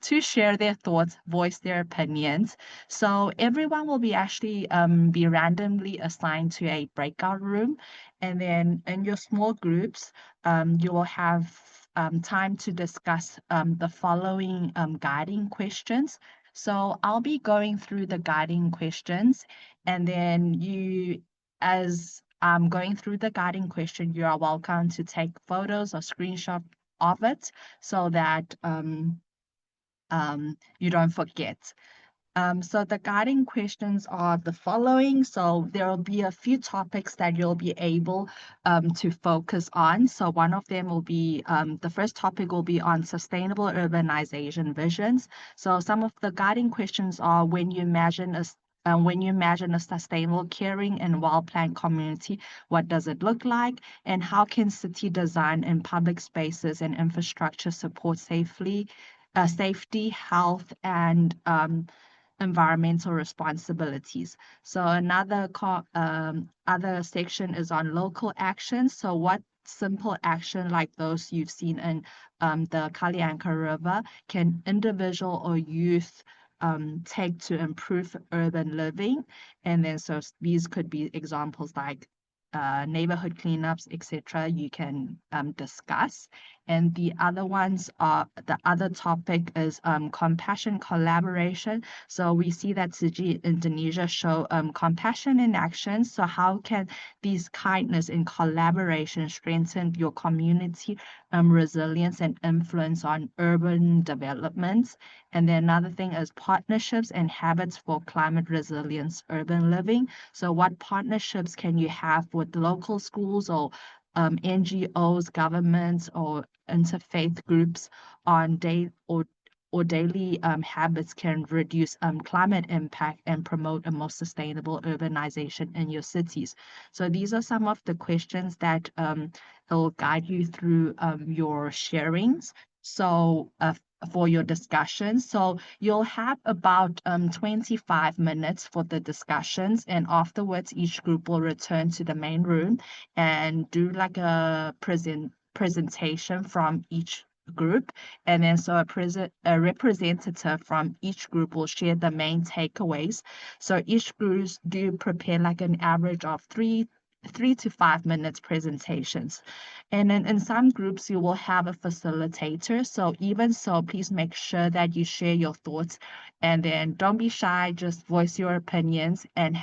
S1: to share their thoughts, voice their opinions. So everyone will be actually be randomly assigned to a breakout room, and then in your small groups, you will have time to discuss the following guiding questions. So I'll be going through the guiding questions, and then you, as I'm going through the guiding question, you are welcome to take photos or screenshot of it so that you don't forget. So the guiding questions are the following. So there will be a few topics that you'll be able to focus on. So one of them will be, the first topic will be on sustainable urbanization visions. So some of the guiding questions are, when you imagine a sustainable, caring, and well-planned community, what does it look like? And how can city design and public spaces and infrastructure support safety, health, and environmental responsibilities. So another other section is on local actions. So what simple action like those you've seen in the Kalianka River can individual or youth take to improve urban living? And then so these could be examples like neighborhood cleanups, etc. You can discuss. And the other topic is compassion collaboration. So we see that Sigi Indonesia show compassion in action. So how can these kindness and collaboration strengthen your community resilience and influence on urban developments? And then another thing is partnerships and habits for climate resilience urban living. So what partnerships can you have with local schools or NGOs, governments, or interfaith groups on daily habits can reduce climate impact and promote a more sustainable urbanization in your cities? So these are some of the questions that will guide you through your sharings. So for your discussion. So you'll have about 25 minutes for the discussions, and afterwards each group will return to the main room and do like a presentation from each group, and then so a representative from each group will share the main takeaways. So each group do prepare like an average of three to 5 minutes presentations. And then in some groups you will have a facilitator. So even so, please make sure that you share your thoughts, and then don't be shy, just voice your opinions, and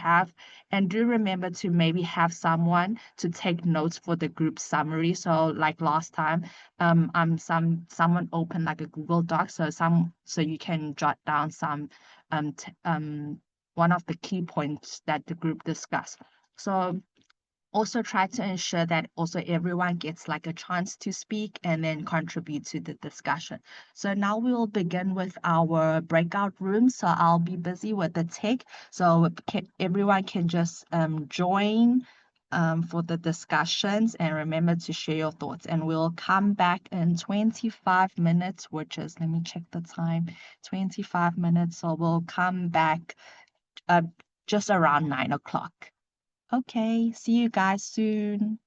S1: do remember to maybe have someone to take notes for the group summary. So like last time, someone opened like a Google Doc, so you can jot down some one of the key points that the group discussed. So also try to ensure that also everyone gets like a chance to speak and then contribute to the discussion. So now we will begin with our breakout room. So I'll be busy with the tech. So everyone can just join for the discussions, and remember to share your thoughts. And we'll come back in 25 minutes, which is, let me check the time, 25 minutes. So we'll come back just around 9 o'clock. Okay, see you guys soon.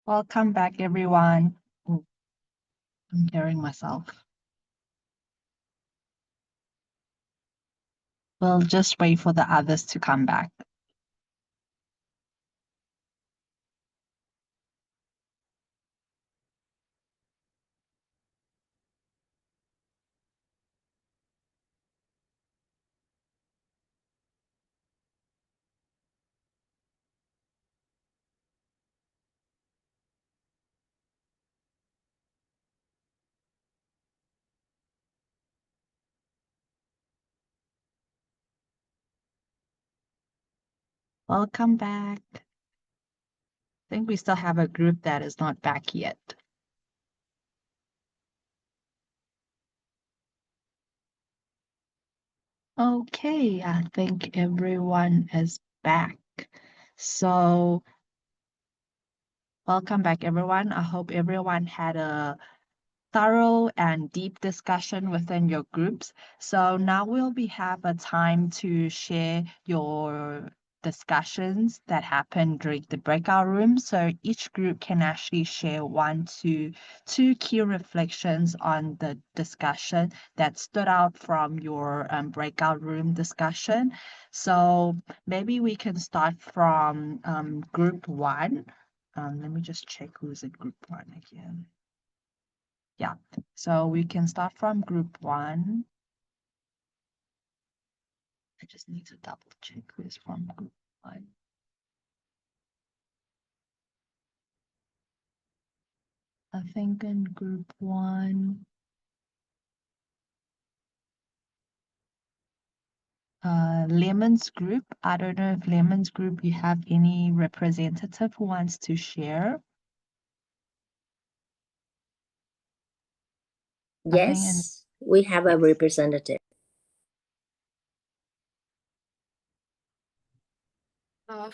S1: Welcome back, everyone. Oh, I'm hearing myself. We'll just wait for the others to come back. Welcome back. I think we still have a group that is not back yet. Okay, I think everyone is back. So welcome back, everyone. I hope everyone had a thorough and deep discussion within your groups. So now we have a time to share your discussions that happened during the breakout room. So each group can actually share 1 to 2 key reflections on the discussion that stood out from your breakout room discussion. So maybe we can start from group 1. Let me just check who's in group 1 again. Yeah, so we can start from group 1. I just need to double check who's from group 1. I think in group 1, Lemon's group. I don't know if Lemon's group, you have any representative who wants to share? I think
S9: Yes, we have a representative.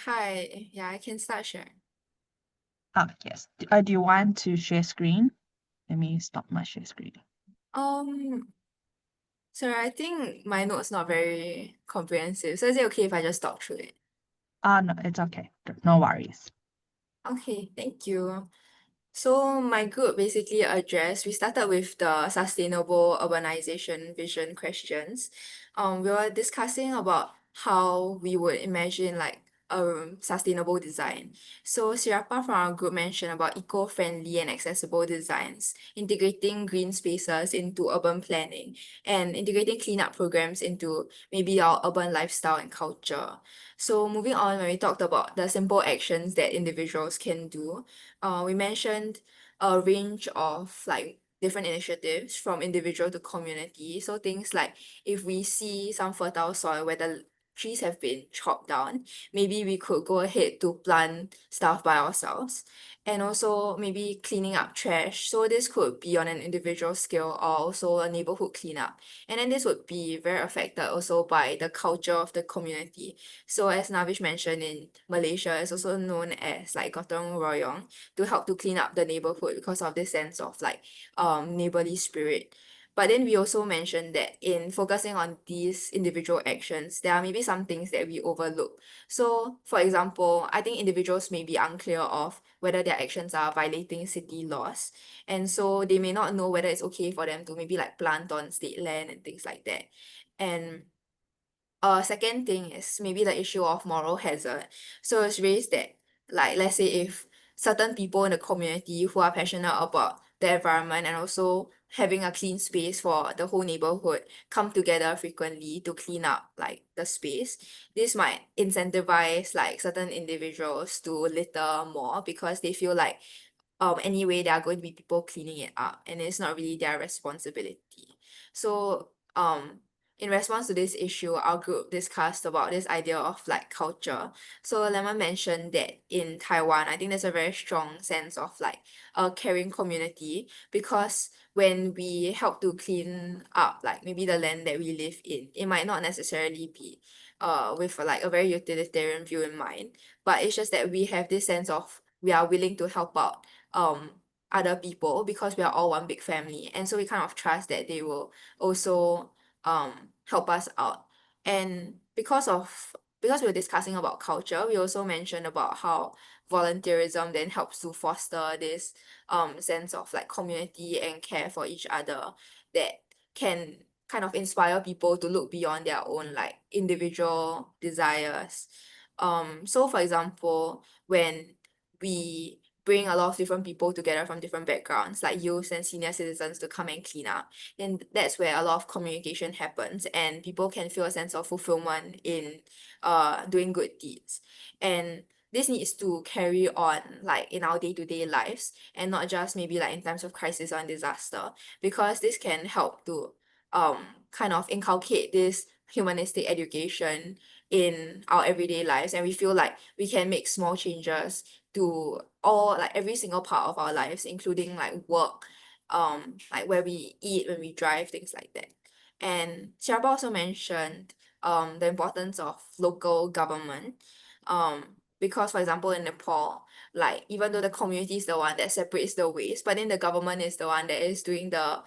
S6: Hi. Yeah, I can start sharing.
S1: Yes. Do you want to share screen? Let me stop my share screen.
S6: Sorry, I think my note's not very comprehensive. So is it okay if I just talk through it?
S1: No, it's okay. No worries.
S6: Okay, thank you. So my group basically we started with the sustainable urbanization vision questions. We were discussing about how we would imagine like a sustainable design. So Sirapa from our group mentioned about eco-friendly and accessible designs, integrating green spaces into urban planning, and integrating cleanup programs into maybe our urban lifestyle and culture. So moving on, when we talked about the simple actions that individuals can do, we mentioned a range of like different initiatives from individual to community. So things like if we see some fertile soil where the trees have been chopped down, maybe we could go ahead to plant stuff by ourselves. And also maybe cleaning up trash. So this could be on an individual scale or also a neighborhood cleanup. And then this would be very affected also by the culture of the community. So as Navish mentioned, in Malaysia, it's also known as like gotong royong to help to clean up the neighborhood because of this sense of like neighborly spirit. But then we also mentioned that in focusing on these individual actions, there are maybe some things that we overlook. So, for example, I think individuals may be unclear of whether their actions are violating city laws. And so they may not know whether it's okay for them to maybe like plant on state land and things like that. And second thing is maybe the issue of moral hazard. So it's raised that, like, let's say if certain people in the community who are passionate about the environment and also having a clean space for the whole neighborhood come together frequently to clean up like the space, this might incentivize like certain individuals to litter more because they feel like anyway there are going to be people cleaning it up and it's not really their responsibility. So in response to this issue, our group discussed about this idea of like culture. So Lemon mentioned that in Taiwan, I think there's a very strong sense of like a caring community because when we help to clean up like maybe the land that we live in, it might not necessarily be with like a very utilitarian view in mind, but it's just that we have this sense of we are willing to help out other people because we are all one big family, and so we kind of trust that they will also help us out. And because we were discussing about culture, we also mentioned about how volunteerism then helps to foster this sense of like community and care for each other that can kind of inspire people to look beyond their own like individual desires. So for example, when we bring a lot of different people together from different backgrounds, like youth and senior citizens, to come and clean up, then that's where a lot of communication happens and people can feel a sense of fulfillment in doing good deeds. And this needs to carry on like in our day-to-day lives and not just maybe like in times of crisis or disaster, because this can help to kind of inculcate this humanistic education in our everyday lives, and we feel like we can make small changes to all like every single part of our lives, including like work, like where we eat, when we drive, things like that. And Sharpa also mentioned the importance of local government, because for example in Nepal, like even though the community is the one that separates the waste, but then the government is the one that is doing the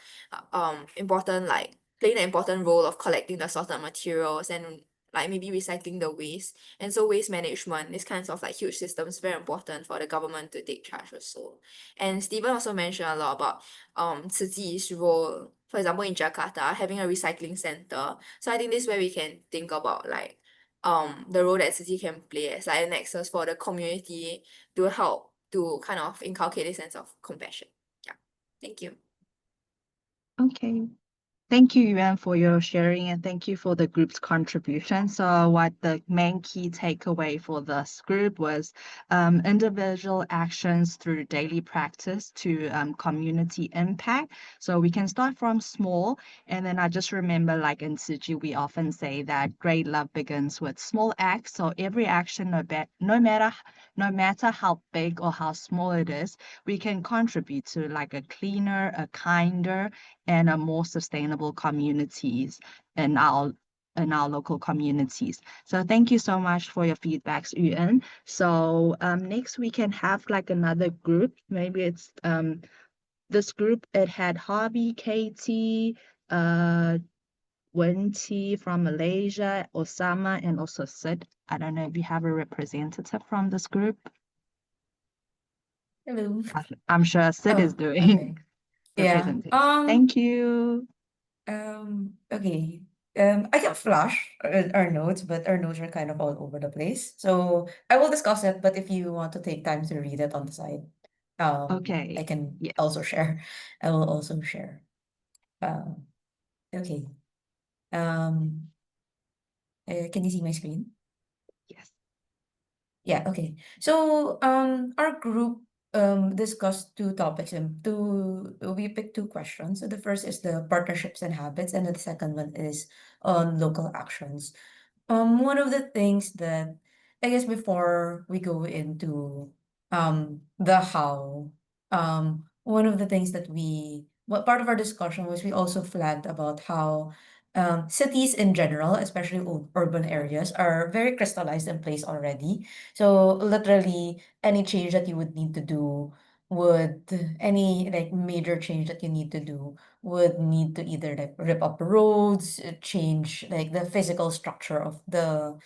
S6: important like playing the important role of collecting the sorted materials and like maybe recycling the waste. And so waste management, this kinds of like huge systems, very important for the government to take charge also. And Stephen also mentioned a lot about Tzu Chi's role, for example in Jakarta, having a recycling center. So I think this is where we can think about like the role that Tzu Chi can play as like a nexus for the community to help to kind of inculcate a sense of compassion. Yeah. Thank you.
S1: Okay. Thank you, Yuan, for your sharing, and thank you for the group's contribution. So what the main key takeaway for this group was individual actions through daily practice to community impact. So we can start from small, and then I just remember like in Tzu Chi, we often say that great love begins with small acts. So every action, no matter how big or how small it is, we can contribute to like a cleaner, a kinder, and a more sustainable communities in our local communities. So thank you so much for your feedbacks, Yuan. So next we can have like another group. Maybe it's this group, it had Harvey, Katie, Wenty from Malaysia, Osama, and also Sid. I don't know if you have a representative from this group.
S10: Hello.
S1: I'm sure Sid is
S10: Oh,
S1: doing
S10: okay.
S1: the
S10: Yeah.
S1: presentation. Thank you.
S10: Okay. I can flash our notes, but our notes are kind of all over the place. So I will discuss it, but if you want to take time to read it on the side, I
S1: Okay.
S10: can
S1: Yeah.
S10: also share. I will also share. Okay. Can you see my screen?
S1: Yes.
S10: Yeah, okay. So our group discussed two topics and we picked two questions. So the first is the partnerships and habits, and the second one is on local actions. One of the things that I guess before we go into the how, one of the things that what part of our discussion was we also flagged about how cities in general, especially urban areas, are very crystallized in place already. So literally any change that you would need to do would any like major change that you need to do would need to either like rip up roads, change like the physical structure of the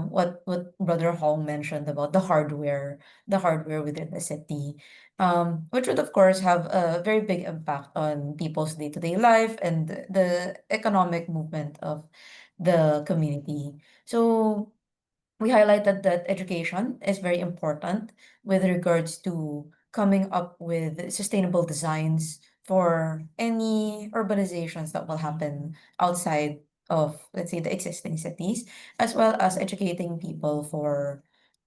S10: what Brother Hong mentioned about the hardware within the city, which would of course have a very big impact on people's day-to-day life and the economic movement of the community. So we highlighted that education is very important with regards to coming up with sustainable designs for any urbanizations that will happen outside of, let's say, the existing cities, as well as educating people for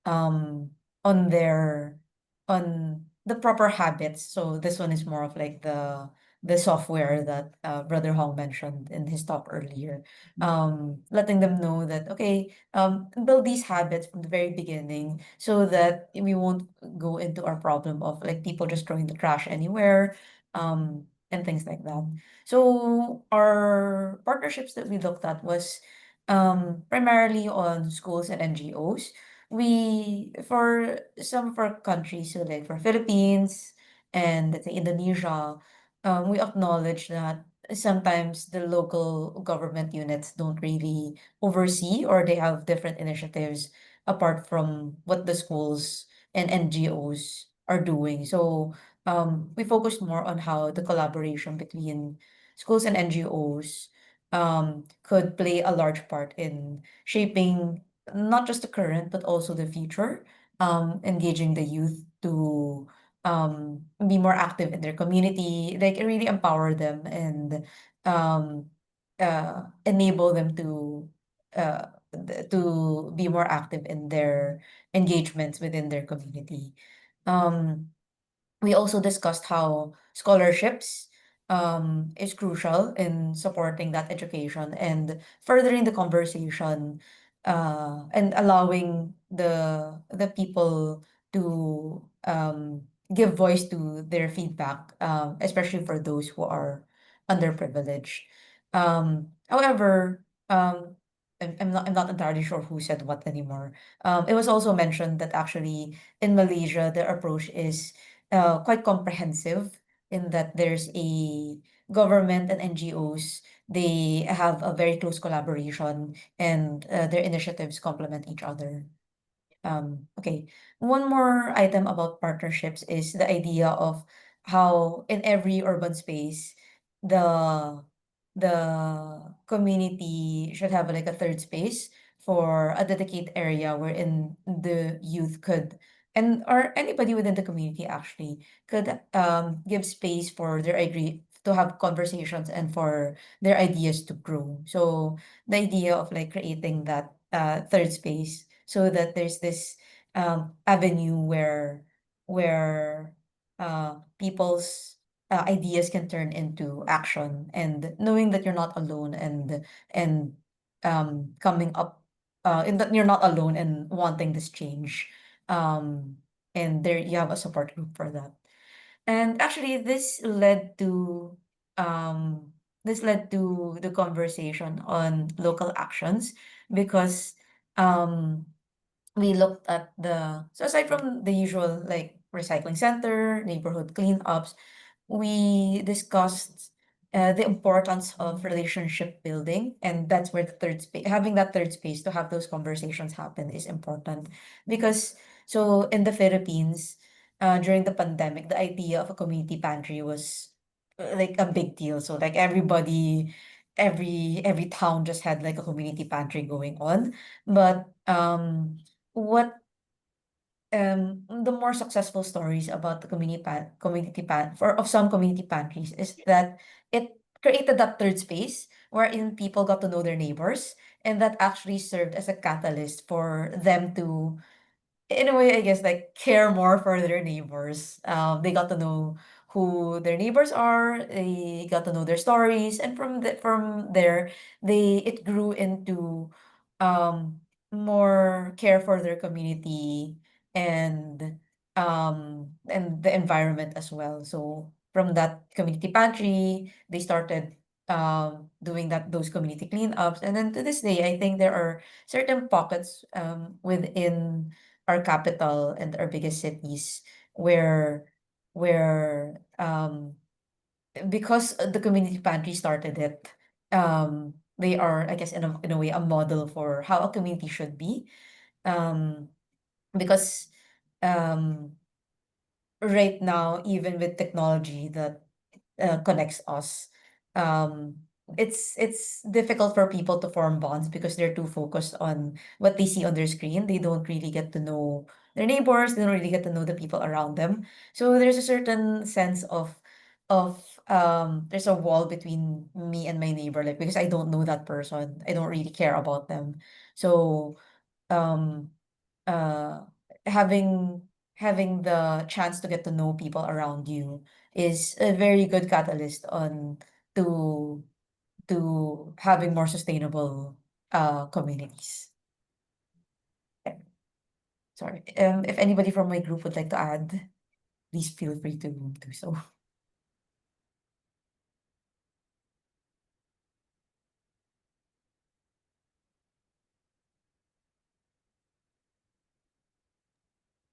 S10: um on their on the proper habits. So this one is more of like the software that Brother Hong mentioned in his talk earlier. Letting them know that okay, build these habits from the very beginning so that we won't go into our problem of like people just throwing the trash anywhere, and things like that. So our partnerships that we looked at was primarily on schools and NGOs. We for some of our countries, so like for Philippines and let's say Indonesia, we acknowledge that sometimes the local government units don't really oversee or they have different initiatives apart from what the schools and NGOs are doing. So we focused more on how the collaboration between schools and NGOs could play a large part in shaping not just the current but also the future, engaging the youth to be more active in their community, like really empower them and um enable them to be more active in their engagements within their community. Um, we also discussed how scholarships is crucial in supporting that education and furthering the conversation and allowing the people to give voice to their feedback, especially for those who are underprivileged. However, I'm not entirely sure who said what anymore. It was also mentioned that actually in Malaysia the approach is quite comprehensive in that there's a government and NGOs. They have a very close collaboration and their initiatives complement each other. Okay. One more item about partnerships is the idea of how in every urban space, the the community should have like a third space for a dedicated area wherein the youth could or anybody within the community actually could give space for their agree to have conversations and for their ideas to grow. So the idea of like creating that third space so that there's this avenue where people's ideas can turn into action and knowing that you're not alone and coming up and that you're not alone and wanting this change um and there you have a support group for that. And actually this led to the conversation on local actions because um we looked at so aside from the usual like recycling center, neighborhood cleanups, we discussed the importance of relationship building, and that's where the third space, having that third space to have those conversations happen is important because so in the Philippines, during the pandemic, the idea of a community pantry was like a big deal. So like everybody, every town just had like a community pantry going on, but what the more successful stories about the community pan for of some community pantries is that it created that third space wherein people got to know their neighbors, and that actually served as a catalyst for them to in a way, I guess, like care more for their neighbors. They got to know who their neighbors are. They got to know their stories, and from there, it grew into um more care for their community and the environment as well. So from that community pantry, they started doing those community cleanups, and then to this day, I think there are certain pockets within our capital and our biggest cities where where because the community pantry started it, they are, I guess, in a way a model for how a community should be, um because um right now, even with technology that connects us, um it's difficult for people to form bonds because they're too focused on what they see on their screen. They don't really get to know their neighbors, they don't really get to know the people around them. So there's a certain sense of there's a wall between me and my neighbor, like because I don't know that person, I don't really care about them. So um uh having having the chance to get to know people around you is a very good catalyst on to having more sustainable communities. Yeah, sorry. If anybody from my group would like to add, please feel free to do so.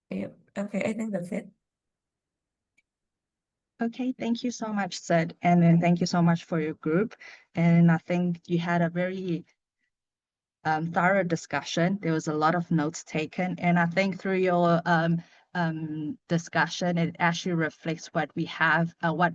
S10: Okay, okay, I think that's it.
S1: Okay, thank you so much, Sid. And then thank you so much for your group. And I think you had a very thorough discussion. There was a lot of notes taken. And I think through your discussion, it actually reflects what we have, what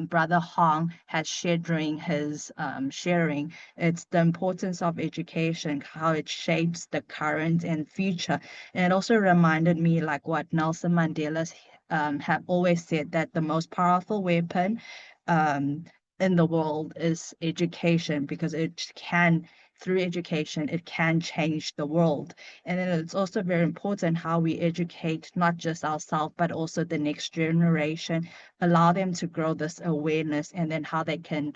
S1: Brother Hong has shared during his sharing. It's the importance of education, how it shapes the current and future. And it also reminded me like what Nelson Mandela have always said, that the most powerful weapon in the world is education, because it can, through education, it can change the world. And then it's also very important how we educate not just ourselves, but also the next generation, allow them to grow this awareness, and then how they can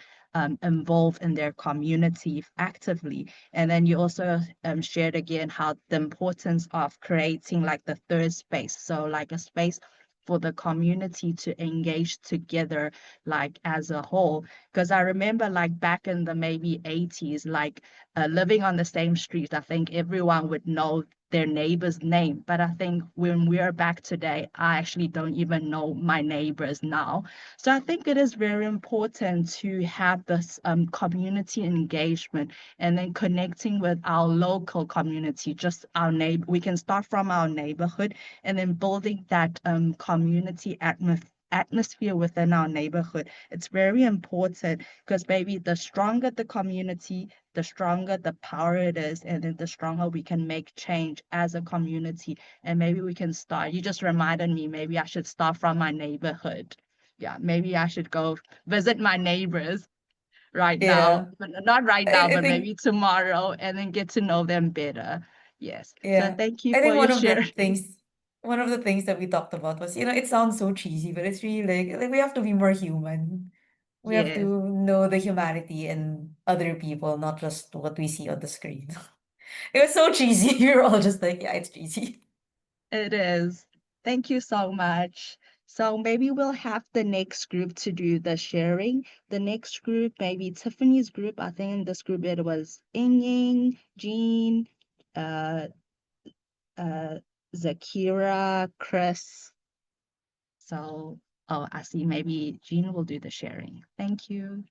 S1: involve in their community actively. And then you also shared again how the importance of creating like the third space. So like a space for the community to engage together, like as a whole. Because I remember like back in the maybe 80s, like living on the same street, I think everyone would know their neighbor's name. But I think when we're back today, I actually don't even know my neighbors now. So I think it is very important to have this community engagement, and then connecting with our local community, just our neighbor. We can start from our neighborhood, and then building that community atmosphere within our neighborhood. It's very important, because maybe the stronger the community, the stronger the power it is, and then the stronger we can make change as a community. And maybe we can start. You just reminded me, maybe I should start from my neighborhood. Yeah, maybe I should go visit my neighbors right
S10: Yeah.
S1: now, but not right now,
S10: I
S1: but
S10: think
S1: maybe tomorrow, and then get to know them better. Yes. So
S10: yeah.
S1: thank you
S10: I
S1: for
S10: think
S1: your share.
S10: one of the things that we talked about was, it sounds so cheesy, but it's really like we have to be more human. We have
S1: Yes,
S10: to know the humanity in other people, not just what we see on the screen. It was so cheesy. We were all just like, yeah, it's cheesy.
S1: it is. Thank you so much. So maybe we'll have the next group to do the sharing. The next group, maybe Tiffany's group. I think in this group it was Ying, Jean, uh, Zakira, Chris. So, oh, I see. Maybe Jean will do the sharing. Thank you.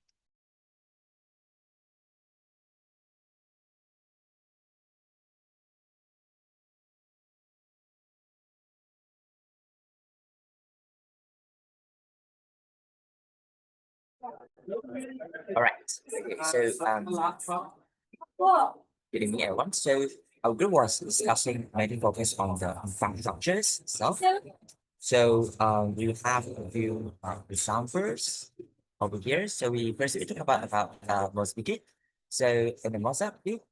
S11: All right. Okay. So, good evening, everyone. So, our group was discussing mainly focus on the fund structures itself. So, we have a few examples over here. So, we first we talk about Mozambique. So, in the Mozambique,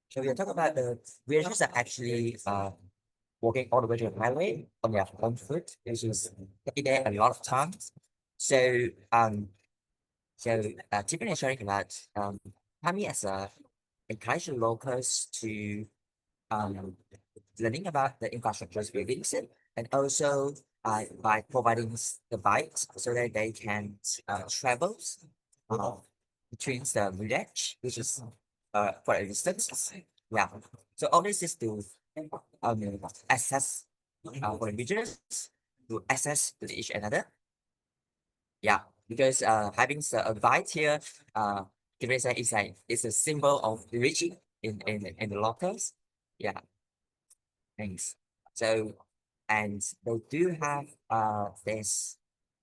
S11: so we talk about the villagers that actually walking all the way to the highway on their own foot, which is taking there a lot of times. So, Tiffany is sharing about Kami as a encourage locals to learning about the infrastructures buildings, and also by providing the bikes so that they can travel uh, between the village, which is for a distance. Yeah. So all this is to access for individuals to access to each another. Yeah, because having a bike here, Teresa is like it's a symbol of rich in the locals. Yeah, thanks. So, and they do have this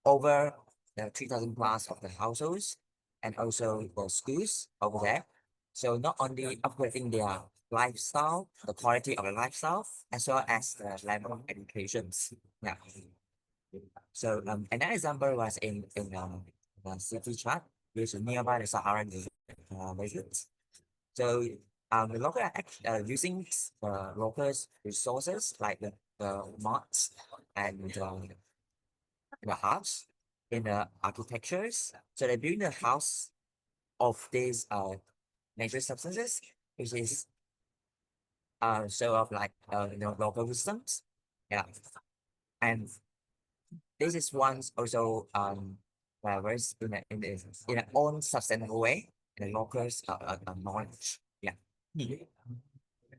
S11: over 3,000 plus of the households, and also the schools over there. So not only upgrading their lifestyle, the quality of the lifestyle, as well as the level of educations. Yeah. So another example was in the city chart, which is nearby the Saharan deserts. So the local are using the locals resources like the mods and the house in the architectures. So they build the house of these natural substances, which is show of like local wisdoms. Yeah, and this is one's also works in an own sustainable way in the locals knowledge. Yeah.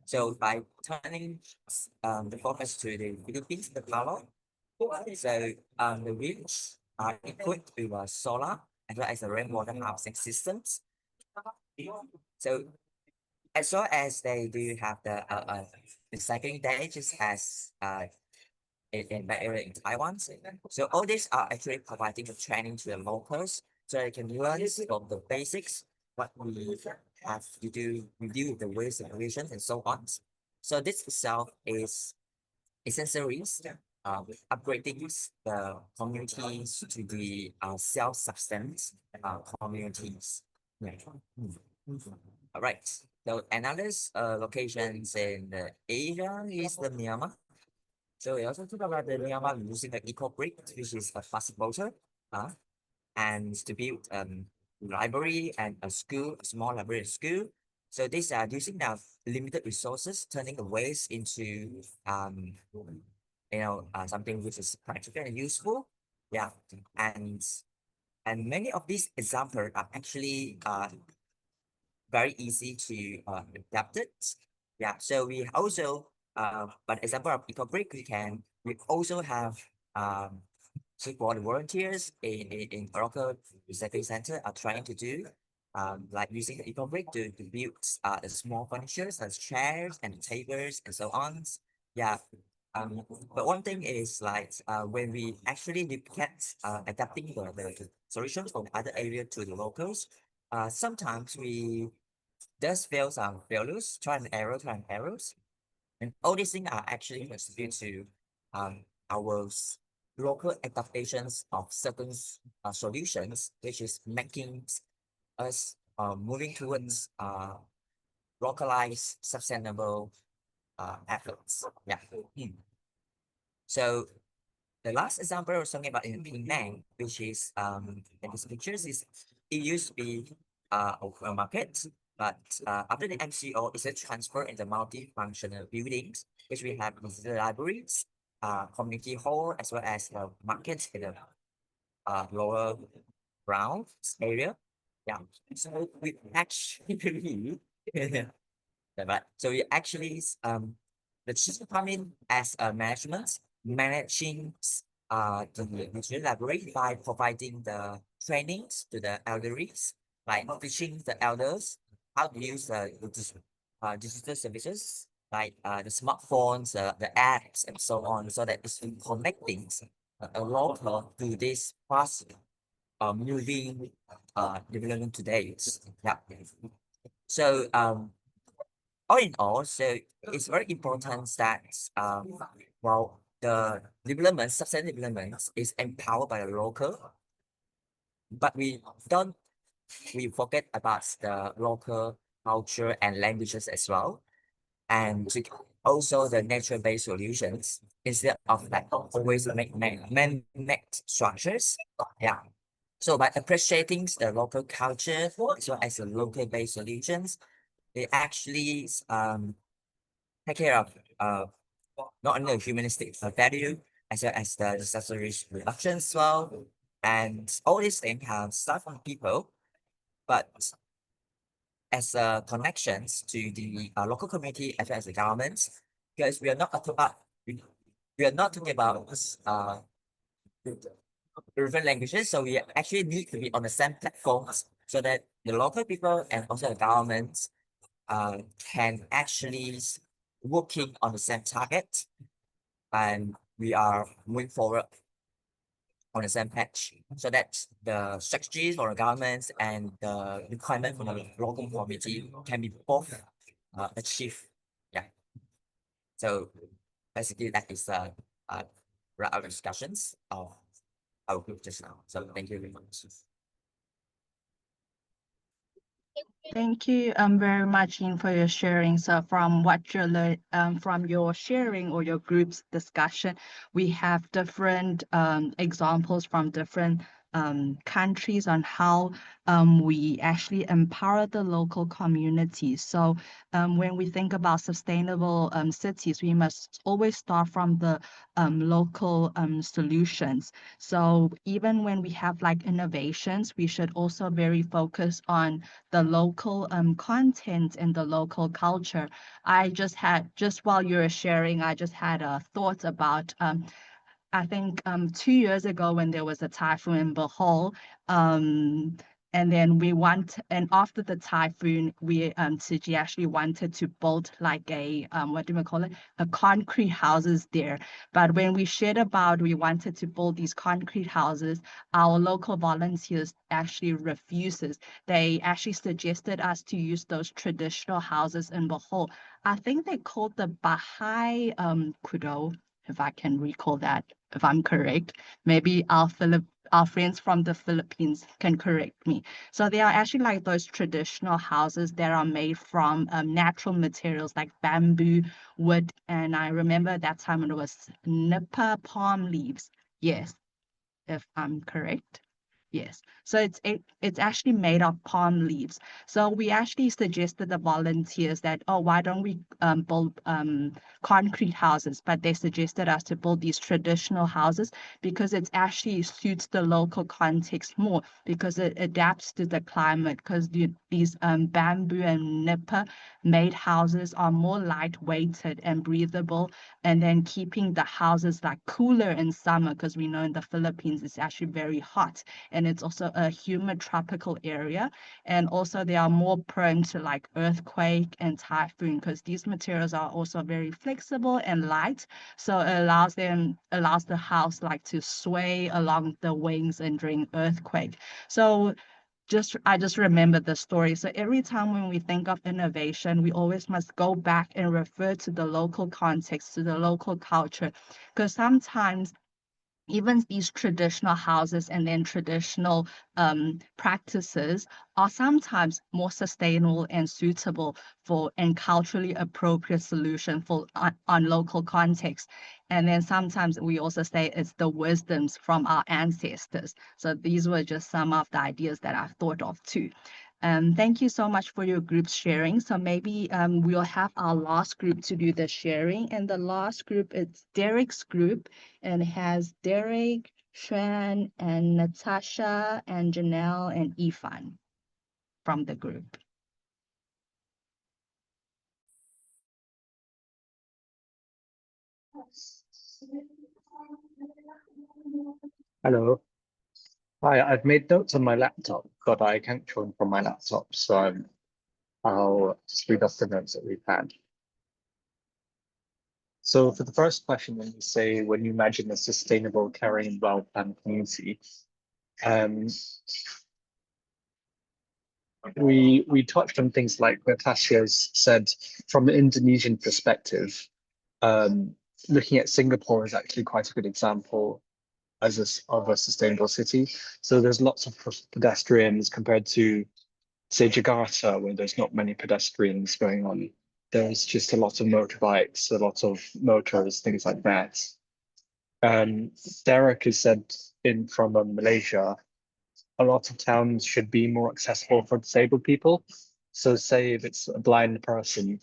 S11: So by turning the focus to the Philippines, the Palo, so the village are equipped with solar as well as the rainwater harvesting systems. So as well as they do have the recycling, they just has in my area in Taiwan. So all these are actually providing the training to the locals so they can learn from the basics, what we have to do, review the waste evaluations and so on. So this itself is essentially upgrading the communities to the self-sustaining communities. Yeah. All right. So another locations in Asia is the Myanmar. So we also talk about the Myanmar using the eco brick, which is a fast motor, and to build library and a school, a small library school. So these are using the limited resources, turning the waste into something which is practical and useful. Yeah, and many of these examples are actually very easy to adapt it. Yeah, so we also, but example of EcoBrick, we also have support volunteers in local recycling center are trying to do, like using the EcoBrick to build the small furniture as chairs and tables and so on. Yeah. But one thing is like when we actually look at adapting the solutions from other area to the locals, sometimes we does fail some failures, try and errors. And all these things are actually contribute to our local adaptations of certain solutions, which is making us moving towards localized, sustainable efforts. Yeah. So the last example I was talking about in Penang, which is in this pictures is it used to be a market, but after the MCO, it's a transfer in the multifunctional buildings, which we have the libraries, community hall, as well as the market in the lower ground area. Yeah, so we actually right. So we actually the chief department as a management managing the material library by providing the trainings to the elderlies, like teaching the elders how to use the digital services like the smartphones, the apps, and so on, so that it's connecting a local to this fast moving development today. Yeah. So all in all, so it's very important that well the development, sustainable development is empowered by the local, but we forget about the local culture and languages as well, and also the nature-based solutions instead of like always man-made structures. Yeah. So by appreciating the local culture as well as the local-based solutions, they actually take care of not only the humanistic value as well as the disaster risk reduction as well. And all these things have start from people, but as connections to the local community as well as the government, because we are not talking about we are not talking about different languages, so we actually need to be on the same platforms so that the local people and also the government can actually working on the same target, and we are moving forward on the same page so that the strategies for the governments and the requirement from the local community can be both achieved. Yeah. So basically that is our discussions of our group just now. So thank you very much.
S1: Thank you very much, Yin, for your sharing. So from what you learned from your sharing or your group's discussion, we have different examples from different countries on how we actually empower the local communities. So when we think about sustainable cities, we must always start from the local solutions. So even when we have like innovations, we should also very focus on the local content and the local culture. Just while you were sharing, I just had a thought about I think 2 years ago when there was a typhoon in Bohol, And then and after the typhoon, we SDG actually wanted to build like a what do we call it? A concrete houses there. But when we shared about we wanted to build these concrete houses, our local volunteers actually refuses. They actually suggested us to use those traditional houses in Bohol. I think they called the Baha'i Kudo, if I can recall that, if I'm correct. Maybe our friends from the Philippines can correct me. So they are actually like those traditional houses that are made from natural materials like bamboo, wood, and I remember that time it was nipa palm leaves. Yes, if I'm correct. Yes, so it's actually made of palm leaves. So we actually suggested the volunteers that, oh, why don't we build concrete houses? But they suggested us to build these traditional houses because it actually suits the local context more because it adapts to the climate. Because these bamboo and nipa made houses are more lightweighted and breathable, and then keeping the houses like cooler in summer because we know in the Philippines it's actually very hot and it's also a humid tropical area. And also they are more prone to like earthquake and typhoon because these materials are also very flexible and light. So it allows the house like to sway along the wings and during earthquake. So I just remember the story. So every time when we think of innovation, we always must go back and refer to the local context, to the local culture, because sometimes even these traditional houses and then traditional practices are sometimes more sustainable and suitable for and culturally appropriate solution for on local context. And then sometimes we also say it's the wisdoms from our ancestors. So these were just some of the ideas that I've thought of too. Thank you so much for your group sharing. So maybe we'll have our last group to do the sharing. And the last group is Derek's group and has Derek, Xuan, and Natasha, and Janelle, and Ifan from the group.
S8: Hello. Hi, I've made notes on my laptop, but I can't show them from my laptop, so I'll just read off the notes that we've had. So for the first question, when you say, when you imagine a sustainable, caring, and well-planned community, we touched on things like Natasha's said, from an Indonesian perspective, looking at Singapore is actually quite a good example of a sustainable city. So there's lots of pedestrians compared to, say, Jakarta, where there's not many pedestrians going on. There's just a lot of motorbikes, a lot of motors, things like that. Derek has said from Malaysia, a lot of towns should be more accessible for disabled people. So say if it's a blind person,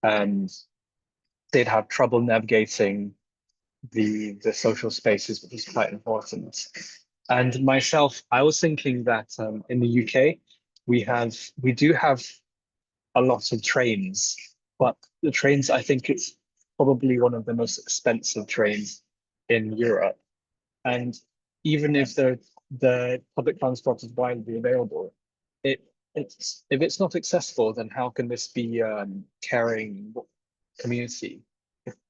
S8: they'd have trouble navigating the social spaces, which is quite important. And myself, I was thinking that in the UK, we do have a lot of trains, but the trains, I think it's probably one of the most expensive trains in Europe. And even if the public transport is widely available, if it's not accessible, then how can this be caring community?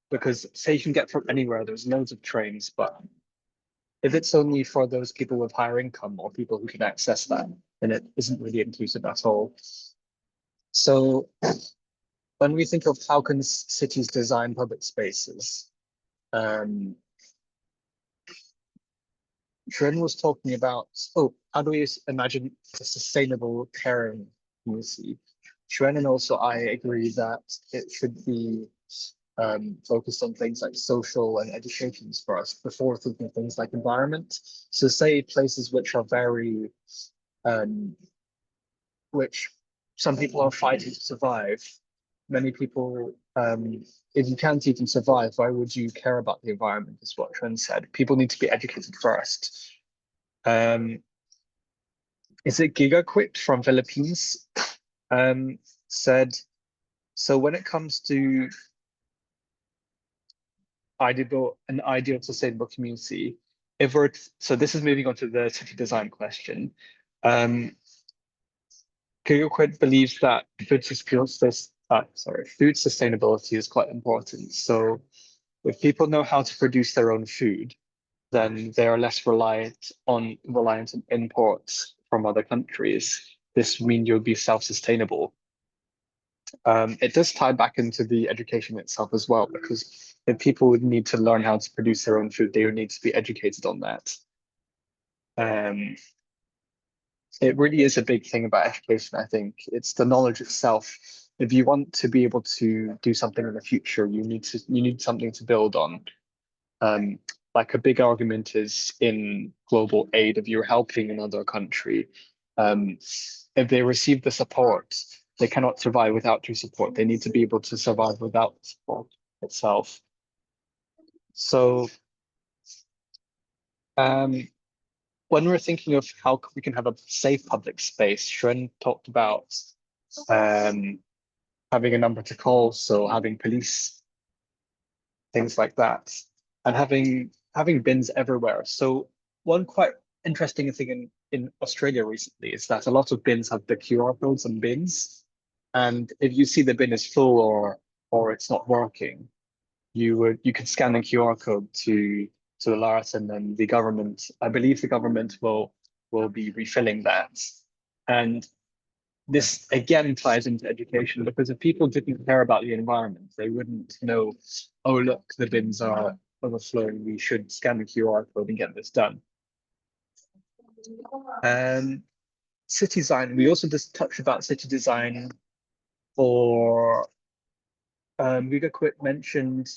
S8: Because say you can get from anywhere, there's loads of trains, but if it's only for those people with higher income or people who can access that, then it isn't really inclusive at all. So when we think of how can cities design public spaces, Xuan was talking about, how do we imagine a sustainable caring community? Xuan and also I agree that it should be focused on things like social and educations for us before thinking of things like environment. So say places which are very, which some people are fighting to survive. Many people, if you can't even survive, why would you care about the environment, is what Xuan said. People need to be educated first. Is it GigaQuit from Philippines? Said, so when it comes to an ideal sustainable community, so this is moving on to the city design question. Giggle believes that food sustainability is quite important. So if people know how to produce their own food, then they are less reliant on imports from other countries. This means you'll be self-sustainable. It does tie back into the education itself as well, because if people would need to learn how to produce their own food, they would need to be educated on that. It really is a big thing about education, I think. It's the knowledge itself. If you want to be able to do something in the future, you need something to build on. Like a big argument is in global aid, if you're helping another country, if they receive the support, they cannot survive without your support. They need to be able to survive without the support itself. So when we're thinking of how we can have a safe public space, Shren talked about having a number to call, so having police, things like that, and having bins everywhere. So one quite interesting thing in Australia recently is that a lot of bins have the QR codes on bins, and if you see the bin is full or it's not working, you can scan the QR code to alert, and then the government, I believe the government will be refilling that. And this again ties into education, because if people didn't care about the environment, they wouldn't know, oh, look, the bins are overflowing, we should scan the QR code and get this done. City design, we also just touched about city design for, Giga Quick mentioned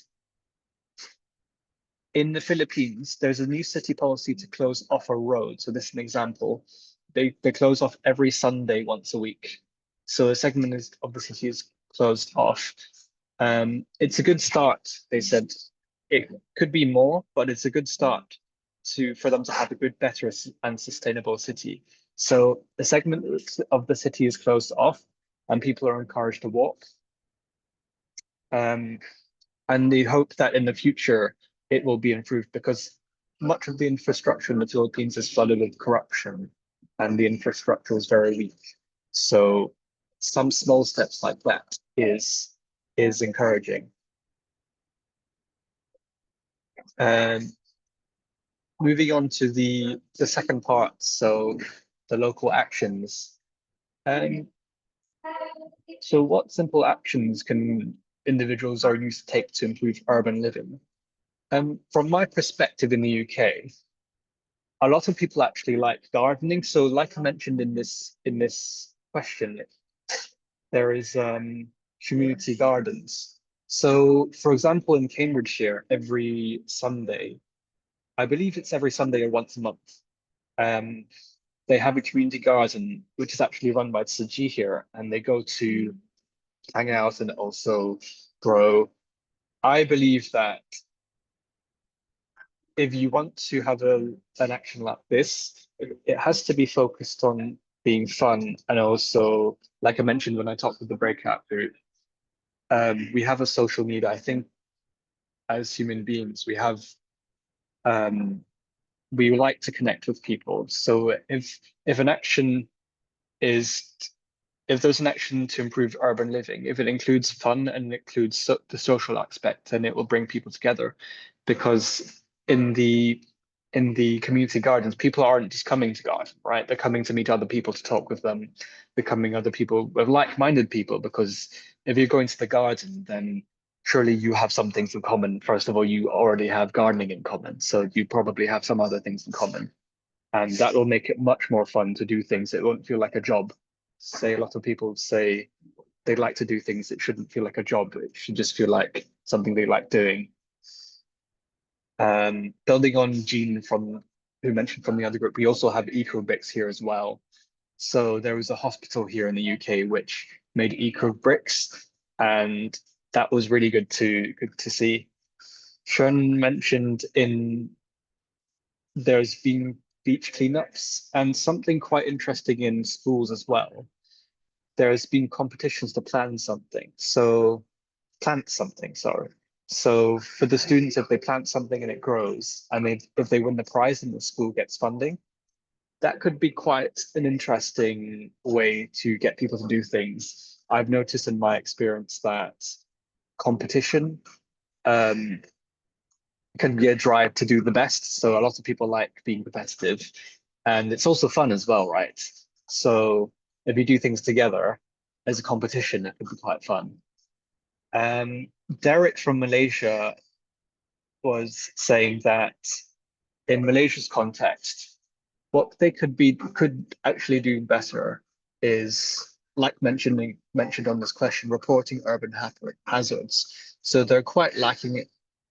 S8: in the Philippines, there's a new city policy to close off a road. So this is an example. They close off every Sunday once a week. So a segment of the city is closed off. It's a good start, they said. It could be more, but it's a good start for them to have a good, better and sustainable city. So the segment of the city is closed off and people are encouraged to walk. And they hope that in the future, it will be improved, because much of the infrastructure in the Philippines is flooded with corruption and the infrastructure is very weak. So some small steps like that is encouraging. And moving on to the second part, so the local actions. So what simple actions can individuals or youth take to improve urban living? From my perspective in the UK, a lot of people actually like gardening. So like I mentioned in this question, there is community gardens. So for example, in Cambridgeshire, every Sunday, I believe it's every Sunday or once a month, they have a community garden, which is actually run by SDG here, and they go to hang out and also grow. I believe that if you want to have an action like this, it has to be focused on being fun, and also, like I mentioned when I talked with the breakout group, we have a social need. I think as human beings, we like to connect with people. So if there's an action to improve urban living, if it includes fun and includes the social aspect, then it will bring people together, because in the community gardens, people aren't just coming to garden, right? They're coming to meet other people, to talk with them, becoming other people with like-minded people, because if you're going to the garden, then surely you have some things in common. First of all, you already have gardening in common, so you probably have some other things in common. And that will make it much more fun to do things. It won't feel like a job. Say a lot of people say they like to do things that shouldn't feel like a job. It should just feel like something they like doing. Building on Jean who mentioned from the other group, we also have eco bricks here as well. So there was a hospital here in the UK which made eco bricks, and that was really good to see. Shun mentioned there's been beach cleanups, and something quite interesting in schools as well. There's been competitions to plant something, sorry. So for the students, if they plant something and it grows, and if they win the prize, then the school gets funding. that could be quite an interesting way to get people to do things. I've noticed in my experience that competition can be a drive to do the best. So a lot of people like being competitive, and it's also fun as well, right? So if you do things together as a competition, it could be quite fun. Derek from Malaysia was saying that in Malaysia's context, what they could actually do better is, like mentioned on this question, reporting urban hazards. So they're quite lacking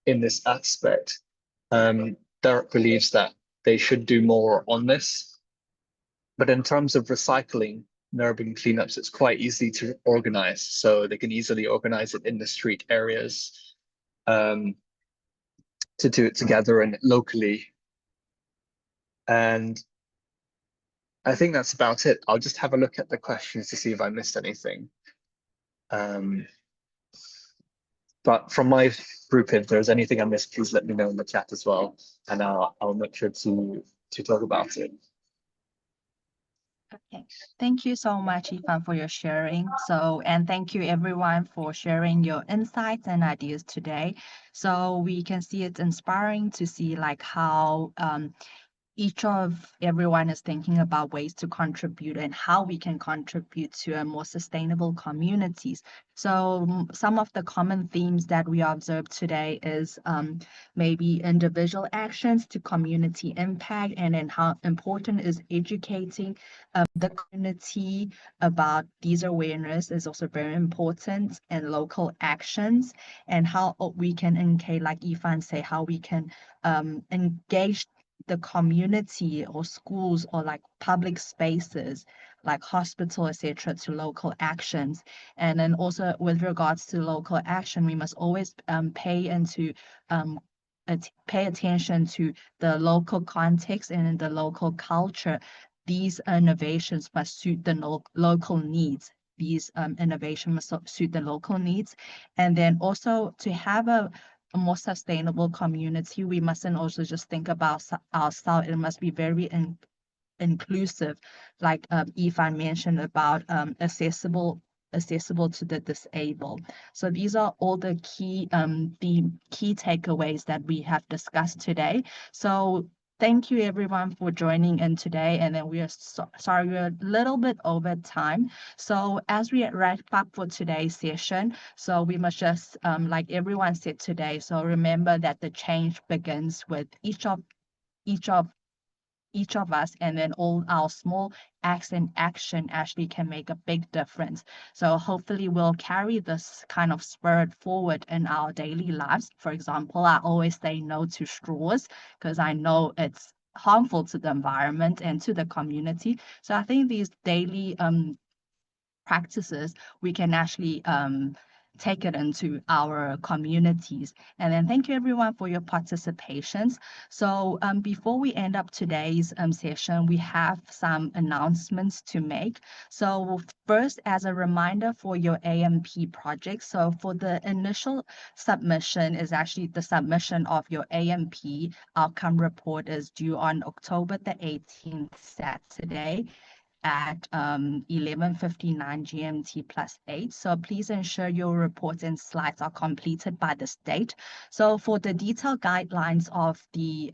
S8: in this aspect. Derek believes that they should do more on this. But in terms of recycling and urban cleanups, it's quite easy to organize. So they can easily organize it in the street areas to do it together and locally. And I think that's about it. I'll just have a look at the questions to see if I missed anything. But from my group, if there's anything I missed, please let me know in the chat as well, and I'll make sure to talk about it.
S1: Okay, thank you so much, Ifan, for your sharing. So, and thank you everyone for sharing your insights and ideas today. So we can see it's inspiring to see like how everyone is thinking about ways to contribute and how we can contribute to a more sustainable communities. So some of the common themes that we observed today is maybe individual actions to community impact, and then how important is educating the community about these awareness is also very important, and local actions, and how we can engage, like Ifan say, how we can engage the community or schools or like public spaces like hospital, etc., to local actions. And then also with regards to local action, we must always pay attention to the local context and the local culture. These innovations must suit the local needs. These innovations must suit the local needs. And then also to have a more sustainable community, we mustn't also just think about ourselves. It must be very inclusive, like Ifan mentioned about accessible to the disabled. So these are all the key takeaways that we have discussed today. So thank you everyone for joining in today. And then we are sorry we're a little bit over time. So as we wrap up for today's session, so we must just like everyone said today, so remember that the change begins with each of us, and then all our small acts and action actually can make a big difference. So hopefully we'll carry this kind of spirit forward in our daily lives. For example, I always say no to straws because I know it's harmful to the environment and to the community. So I think these daily practices, we can actually take it into our communities. And then thank you everyone for your participations. So before we end up today's session, we have some announcements to make. So first, as a reminder for your AMP project, so for the initial submission is actually the submission of your AMP outcome report is due on October the 18th, Saturday, at 11:59 GMT +8. So please ensure your reports and slides are completed by this date. So for the detailed guidelines of the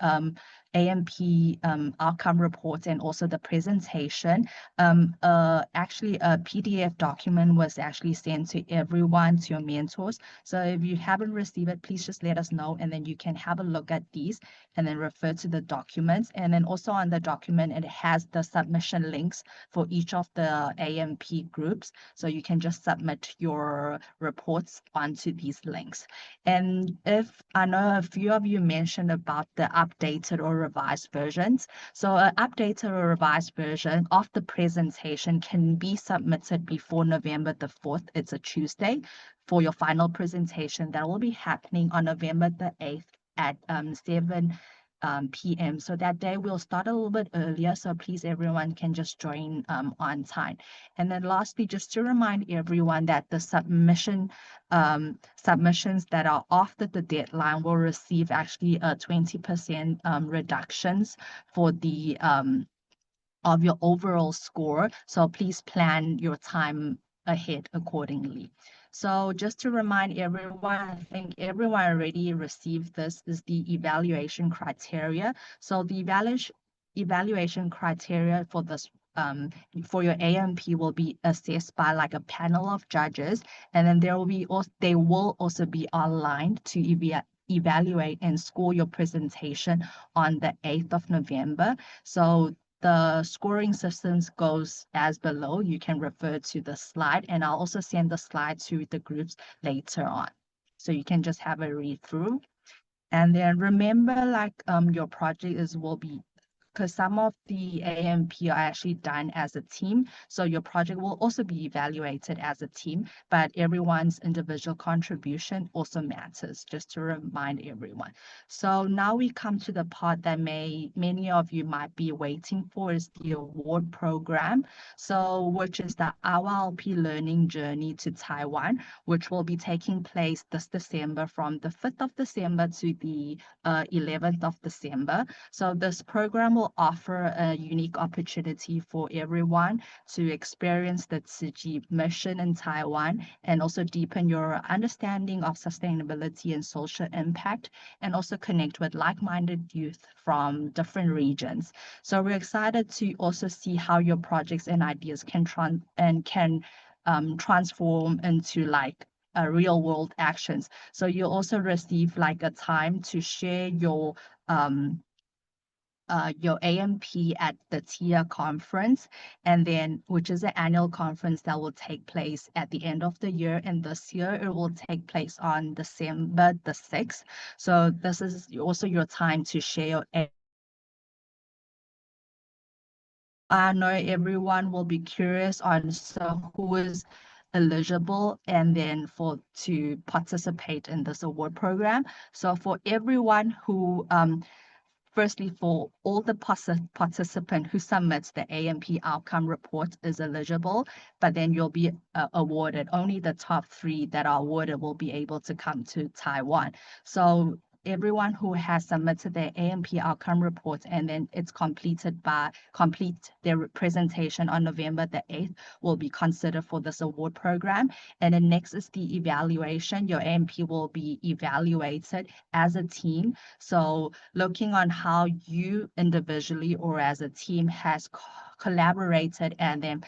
S1: AMP outcome report and also the presentation, actually a PDF document was actually sent to everyone, to your mentors. So if you haven't received it, please just let us know, and then you can have a look at these and then refer to the documents. And then also on the document, it has the submission links for each of the AMP groups. So you can just submit your reports onto these links. And if I know a few of you mentioned about the updated or revised versions. So an updated or revised version of the presentation can be submitted before November the 4th. It's a Tuesday for your final presentation that will be happening on November the 8th at 7 p.m. So that day we'll start a little bit earlier, so please everyone can just join on time. And then lastly, just to remind everyone that the submissions that are after the deadline will receive actually a 20% reductions for the of your overall score. So please plan your time ahead accordingly. So just to remind everyone, I think everyone already received this, is the evaluation criteria. So the evaluation criteria for this for your AMP will be assessed by like a panel of judges, and then they will also be online to evaluate and score your presentation on the 8th of November. So the scoring systems goes as below. You can refer to the slide, and I'll also send the slide to the groups later on. So you can just have a read through. And then remember, like your project will be, because some of the AMP are actually done as a team. So your project will also be evaluated as a team, but everyone's individual contribution also matters, just to remind everyone. So now we come to the part that many of you might be waiting for, is the award program. So which is the IYLP Learning Journey to Taiwan, which will be taking place this December from the 5th of December to the 11th of December. So this program will offer a unique opportunity for everyone to experience the SDG mission in Taiwan and also deepen your understanding of sustainability and social impact, and also connect with like-minded youth from different regions. So we're excited to also see how your projects and ideas can transform into like real world actions. So you also receive like a time to share your AMP at the TIA conference, and then which is an annual conference that will take place at the end of the year. And this year it will take place on December the 6th. So this is also your time to share your I know everyone will be curious on so who is eligible and then to participate in this award program. So for everyone who firstly, for all the participant who submits the AMP outcome report is eligible, but then you'll be awarded. Only the top 3 that are awarded will be able to come to Taiwan. So everyone who has submitted their AMP outcome report and then it's complete their presentation on November the 8th will be considered for this award program. And then next is the evaluation. Your AMP will be evaluated as a team. So looking on how you individually or as a team has collaborated and then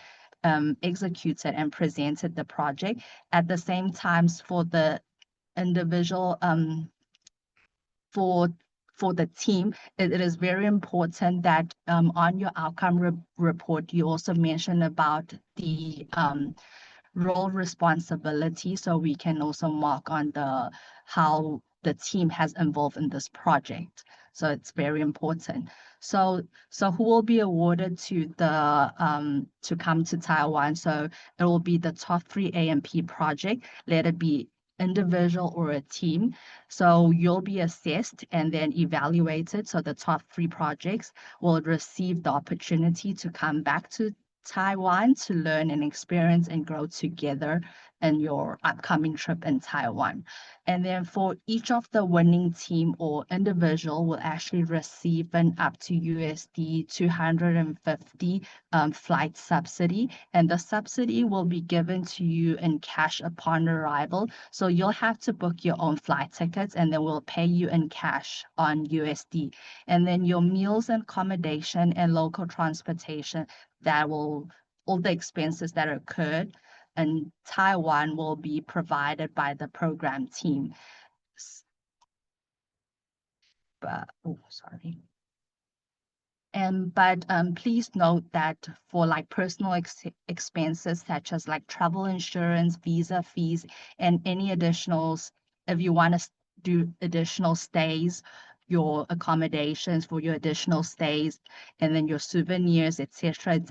S1: executed and presented the project. At the same time, for the individual for the team, it is very important that on your outcome report, you also mention about the role responsibility, so we can also mark on how the team has involved in this project. So it's very important. So who will be awarded to come to Taiwan? So it will be the top 3 AMP project, let it be individual or a team. So you'll be assessed and then evaluated. So the top 3 projects will receive the opportunity to come back to Taiwan to learn and experience and grow together in your upcoming trip in Taiwan. And then for each of the winning team or individual will actually receive an up to USD 250 flight subsidy. And the subsidy will be given to you in cash upon arrival. So you'll have to book your own flight tickets and then we'll pay you in cash on USD. And then your meals and accommodation and local transportation, all the expenses that occurred in Taiwan will be provided by the program team. But, sorry. But please note that for like personal expenses such as like travel insurance, visa fees, and any additionals, if you want to do additional stays, your accommodations for your additional stays, and then your souvenirs, etc.,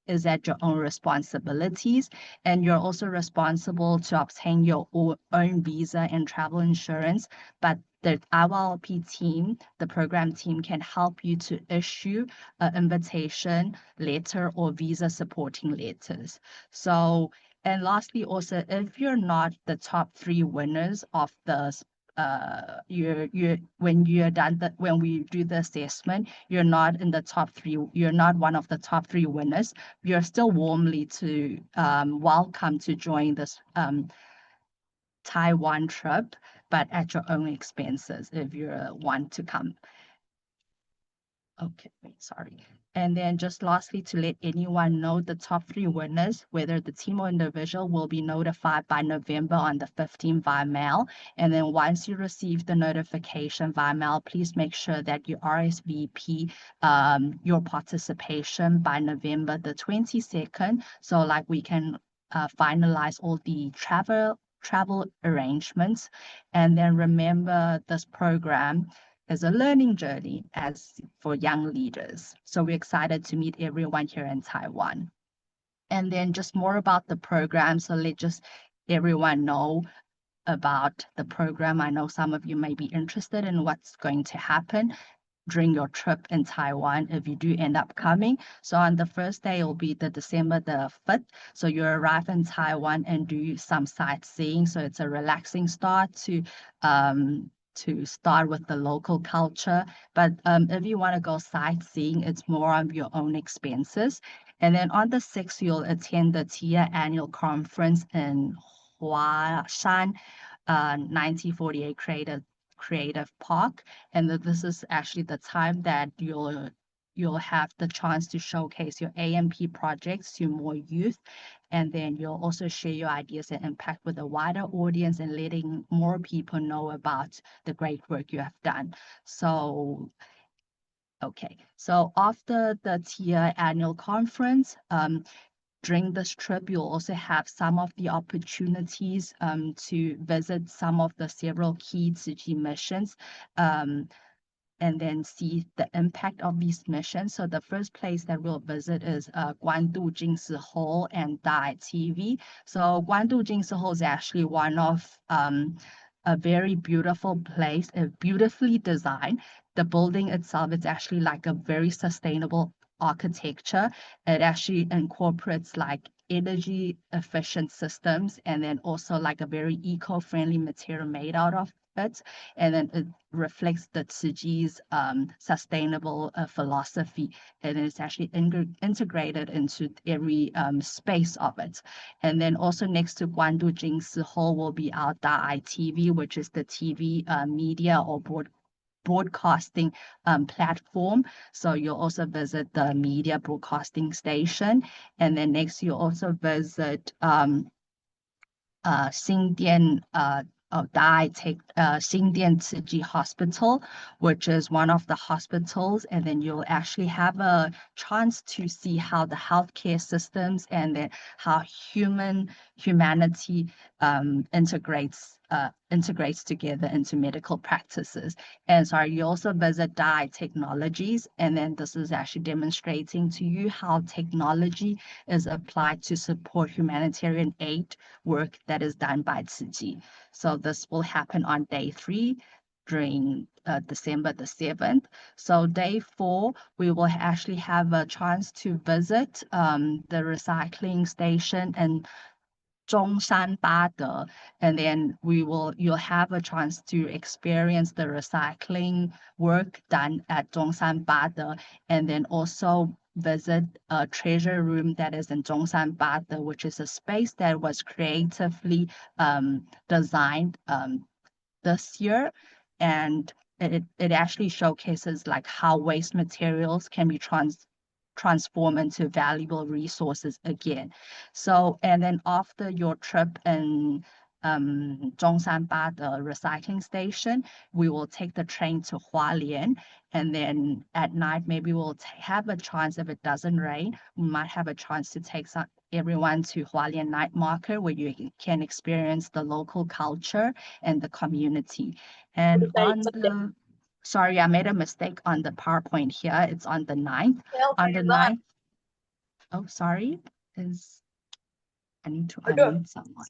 S1: is at your own responsibilities. And you're also responsible to obtain your own visa and travel insurance, but the IYLP team, the program team, can help you to issue an invitation letter or visa supporting letters. So, and lastly, also, if you're not the top 3 winners of the when you're done when we do the assessment, you're not in the top 3, you're not one of the top 3 winners, you're still warmly to welcome to join this Taiwan trip, but at your own expenses if you want to come. Okay, wait, sorry. And then just lastly, to let anyone know, the top 3 winners, whether the team or individual, will be notified by November on the 15th via mail. And then once you receive the notification via mail, please make sure that you RSVP your participation by November the 22nd. So like we can finalize all the travel arrangements. And then remember, this program is a learning journey as for young leaders. So we're excited to meet everyone here in Taiwan. And then just more about the program. So let just everyone know about the program. I know some of you may be interested in what's going to happen during your trip in Taiwan if you do end up coming. So on the first day, it will be the December the 5th. So you arrive in Taiwan and do some sightseeing. So it's a relaxing start to start with the local culture. But if you want to go sightseeing, it's more on your own expenses. And then on the 6th, you'll attend the TIA annual conference in Huashan, 1948 Creative Park. And this is actually the time that you'll have the chance to showcase your AMP projects to more youth. And then you'll also share your ideas and impact with a wider audience and letting more people know about the great work you have done. So, okay. So after the TIA annual conference, during this trip, you'll also have some of the opportunities to visit some of the several key SDG missions and then see the impact of these missions. So the first place that we'll visit is Guandu Jingsi Hall and Dai TV. So Guandu Jingsi Hall is actually one of a very beautiful place, beautifully designed. The building itself is actually like a very sustainable architecture. It actually incorporates like energy efficient systems and then also like a very eco-friendly material made out of it. And then it reflects the Tzu Chi's sustainable philosophy, and it's actually integrated into every space of it. And then also next to Guandu Jingsi Hall will be our Da TV, which is the TV media or broadcasting platform. So you'll also visit the media broadcasting station. And then next you'll also visit Xingdian Xingdian Tzu Chi Hospital, which is one of the hospitals, and then you'll actually have a chance to see how the healthcare systems and then how humanity integrates together into medical practices. And sorry, you also visit Dai Technologies, and then this is actually demonstrating to you how technology is applied to support humanitarian aid work that is done by Tzu Chi. So this will happen on day 3 during December the 7th. So day 4, we will actually have a chance to visit the recycling station and Zhongshan Bade, and then you'll have a chance to experience the recycling work done at Zhongshan Bade, and then also visit a treasure room that is in Zhongshan Bade, which is a space that was creatively designed this year, and it actually showcases like how waste materials can be transform into valuable resources again. So, and then after your trip in Zhongshanba, the recycling station, we will take the train to Hualien. And then at night, maybe we'll have a chance, if it doesn't rain, we might have a chance to take everyone to Hualien Night Market, where you can experience the local culture and the community. And on the sorry, I made a mistake on the PowerPoint here. It's on the 9th. On the 9th. Oh, sorry. I need to unmute someone.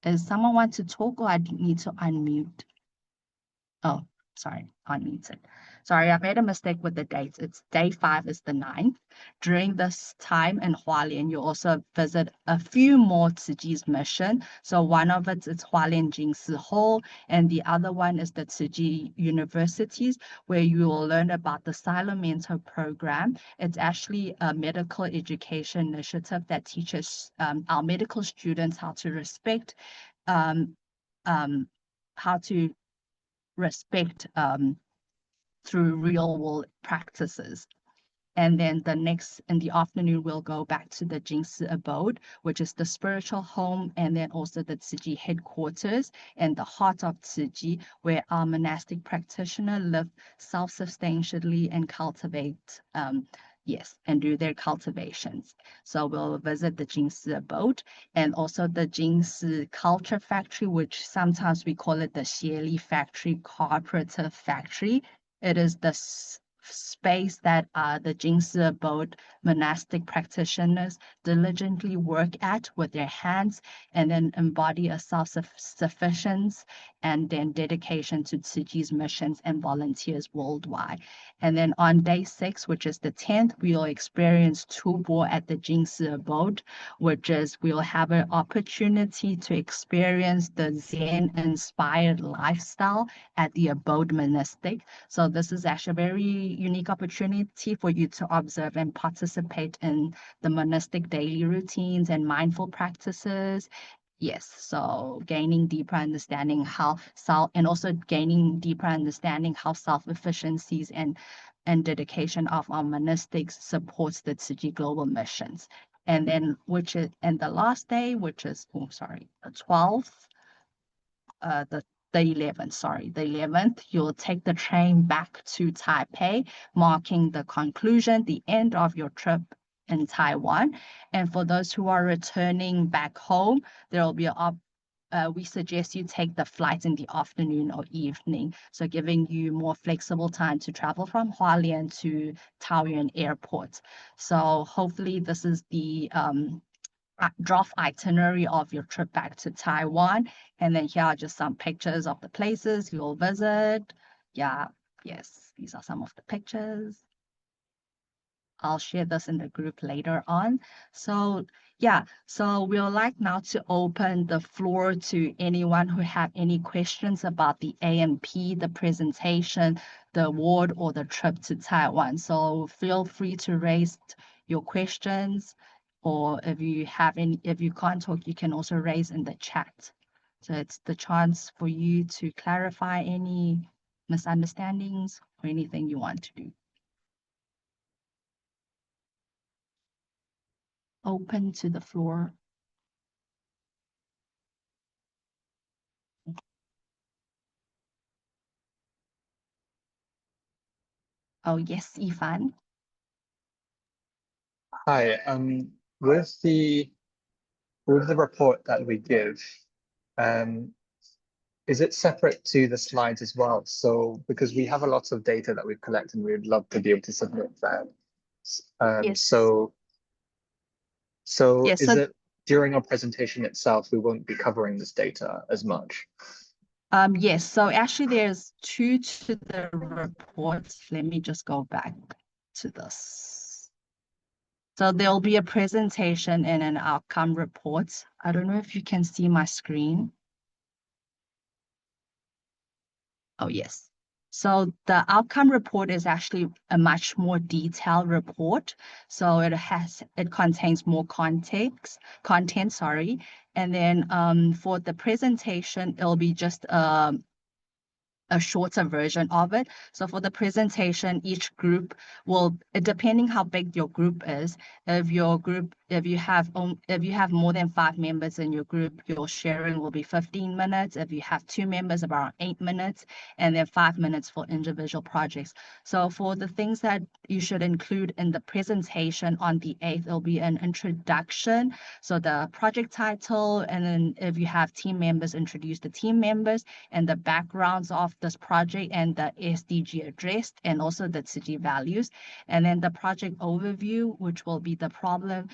S1: Does someone want to talk or I need to unmute? Oh, sorry, unmuted. Sorry, I made a mistake with the dates. It's day 5 is the 9th. During this time in Hualien, you also visit a few more Tzu Chi's mission. So one of it is Hualien Jingsi Hall, and the other one is the Tzu Chi Universities, where you will learn about the Silent Mentor program. It's actually a medical education initiative that teaches our medical students how to respect through real world practices. And then in the afternoon, we'll go back to the Jingsi abode, which is the spiritual home, and then also the Tzu Chi headquarters and the heart of Tzu Chi, where our monastic practitioners live self-substantially and cultivate, and do their cultivations. So we'll visit the Jingsi abode and also the Jingsi culture factory, which sometimes we call it the Xieli factory, cooperative factory. It is the space that the Jingsi abode monastic practitioners diligently work at with their hands and then embody a self-sufficiency and then dedication to Tzu Chi's missions and volunteers worldwide. And then on day 6, which is the 10th, we'll experience Tubo at the Jingsi abode, which is we'll have an opportunity to experience the Zen-inspired lifestyle at the abode monastic. So this is actually a very unique opportunity for you to observe and participate in the monastic daily routines and mindful practices. Yes, so gaining deeper understanding how self-efficiencies and dedication of our monastics supports the Tzu Chi global missions. And then the last day, which is the 12th, the 11th, you'll take the train back to Taipei, marking the conclusion, the end of your trip in Taiwan. And for those who are returning back home, there will be we suggest you take the flight in the afternoon or evening, so giving you more flexible time to travel from Hualien to Taoyuan Airport. So hopefully this is the draft itinerary of your trip back to Taiwan. And then here are just some pictures of the places you'll visit. Yes, these are some of the pictures. I'll share this in the group later on. So we'd like now to open the floor to anyone who have any questions about the A&P, the presentation, the award, or the trip to Taiwan. So feel free to raise your questions, or if you can't talk, you can also raise in the chat. So it's the chance for you to clarify any misunderstandings or anything you want to do. Open to the floor. Oh, yes, Ifan.
S8: Hi, with the report that we give, is it separate to the slides as well? So because we have a lot of data that we've collected, and we'd love to be able to submit that.
S1: Yes.
S8: So
S1: Yes,
S8: is it during our presentation itself, we won't be covering this data as much?
S1: Yes, so actually there's 2 to the report. Let me just go back to this. So there'll be a presentation and an outcome report. I don't know if you can see my screen. Oh, yes. So the outcome report is actually a much more detailed report. So it contains more content, And then for the presentation, it'll be just a shorter version of it. So for the presentation, each group will, depending how big your group is, if you have more than 5 members in your group, your sharing will be 15 minutes. If you have 2 members, about 8 minutes, and then 5 minutes for individual projects. So for the things that you should include in the presentation on the 8th, it'll be an introduction. So the project title, and then if you have team members, introduce the team members and the backgrounds of this project and the SDG addressed, and also the Tzu Chi values. And then the project overview, which will be the problem,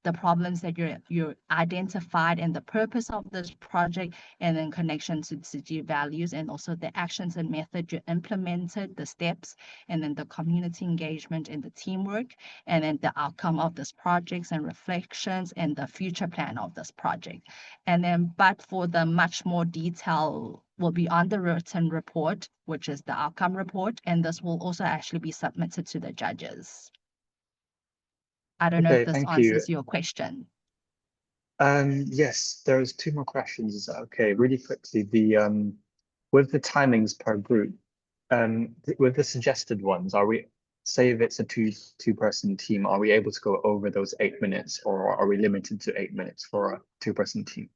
S1: the problems that you identified and the purpose of this project, and then connection to SDG values, and also the actions and method you implemented, the steps, and then the community engagement and the teamwork, and then the outcome of this projects and reflections and the future plan of this project. And then, but for the much more detail will be on the written report, which is the outcome report, and this will also actually be submitted to the judges. I don't know if this answers your question.
S8: Yes, there's 2 more questions. Is that okay? Really quickly, the with the timings per group, with the suggested ones, are we, say if it's a two-person team, are we able to go over those 8 minutes, or are we limited to 8 minutes for a 2-person team?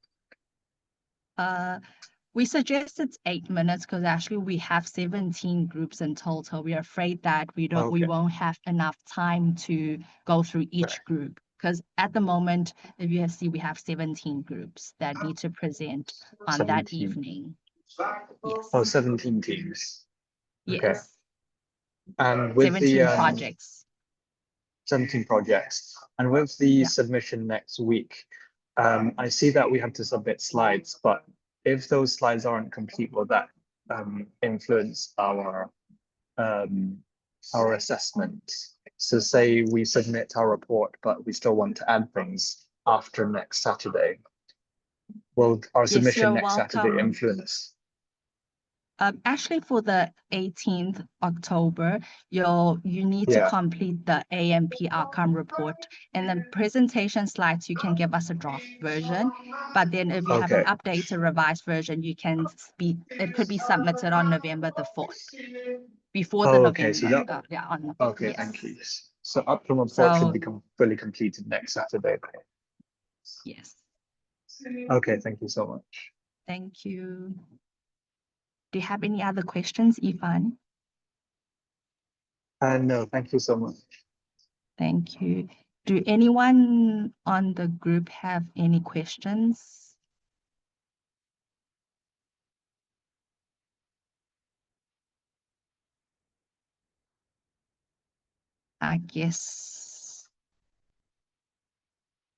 S1: We suggested 8 minutes because actually we have 17 groups in total. We are afraid that we won't have enough time to go through each group, because at the moment, if you see, we have 17 groups that need to present on that evening. Yes.
S8: Oh, 17 teams. Okay.
S1: Yes.
S8: And with
S1: 17
S8: the
S1: projects.
S8: 17 projects. And with the submission next week, I see that we have to submit slides, but if those slides aren't complete, will that influence our assessment? So say we submit our report, but we still want to add things after next Saturday. Will our submission next Saturday influence?
S1: Actually, for the 18th October, you need to complete the AMP outcome report, and then presentation slides, you can give us a draft version. But then if you have an updated revised version, it could be submitted on November the 4th, before the November.
S8: Thank you. So outcome report should become fully completed next Saturday.
S1: Yes.
S8: Okay, thank you so much.
S1: Thank you. Do you have any other questions, Ivan?
S8: No, thank you so much.
S1: Thank you. Do anyone on the group have any questions? I guess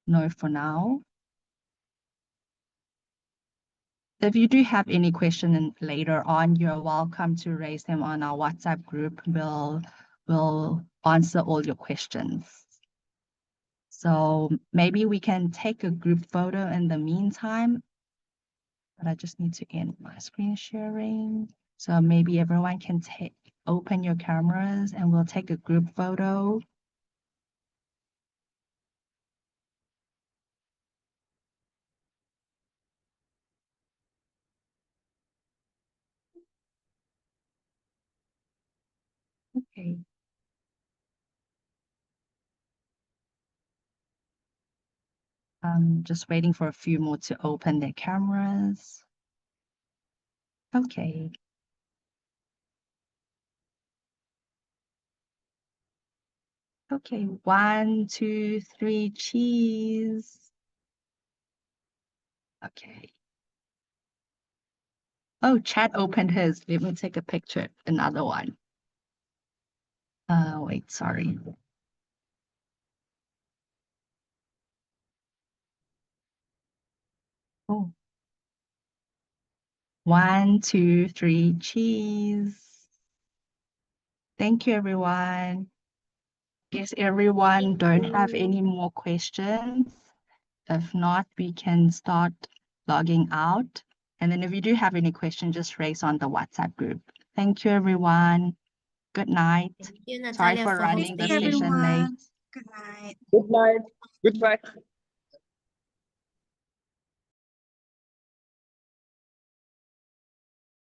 S1: no for now. If you do have any question later on, you're welcome to raise them on our WhatsApp group. We'll answer all your questions. So maybe we can take a group photo in the meantime, but I just need to end my screen sharing. So maybe everyone can open your cameras and we'll take a group photo. Okay. I'm just waiting for a few more to open their cameras. Okay. Okay, 1, 2, 3, cheese. Okay. Oh, Chad opened his. Let me take a picture, another one. Wait, sorry. Oh. 1, 2, 3, cheese. Thank you, everyone. Guess everyone don't have any more questions. If not, we can start logging out. And then if you do have any questions, just raise on the WhatsApp group. Thank you, everyone. Good night.
S7: Thank you,
S1: Sorry
S7: Natalia,
S1: for running the session late.
S12: Good night.
S2: Good night. Goodbye.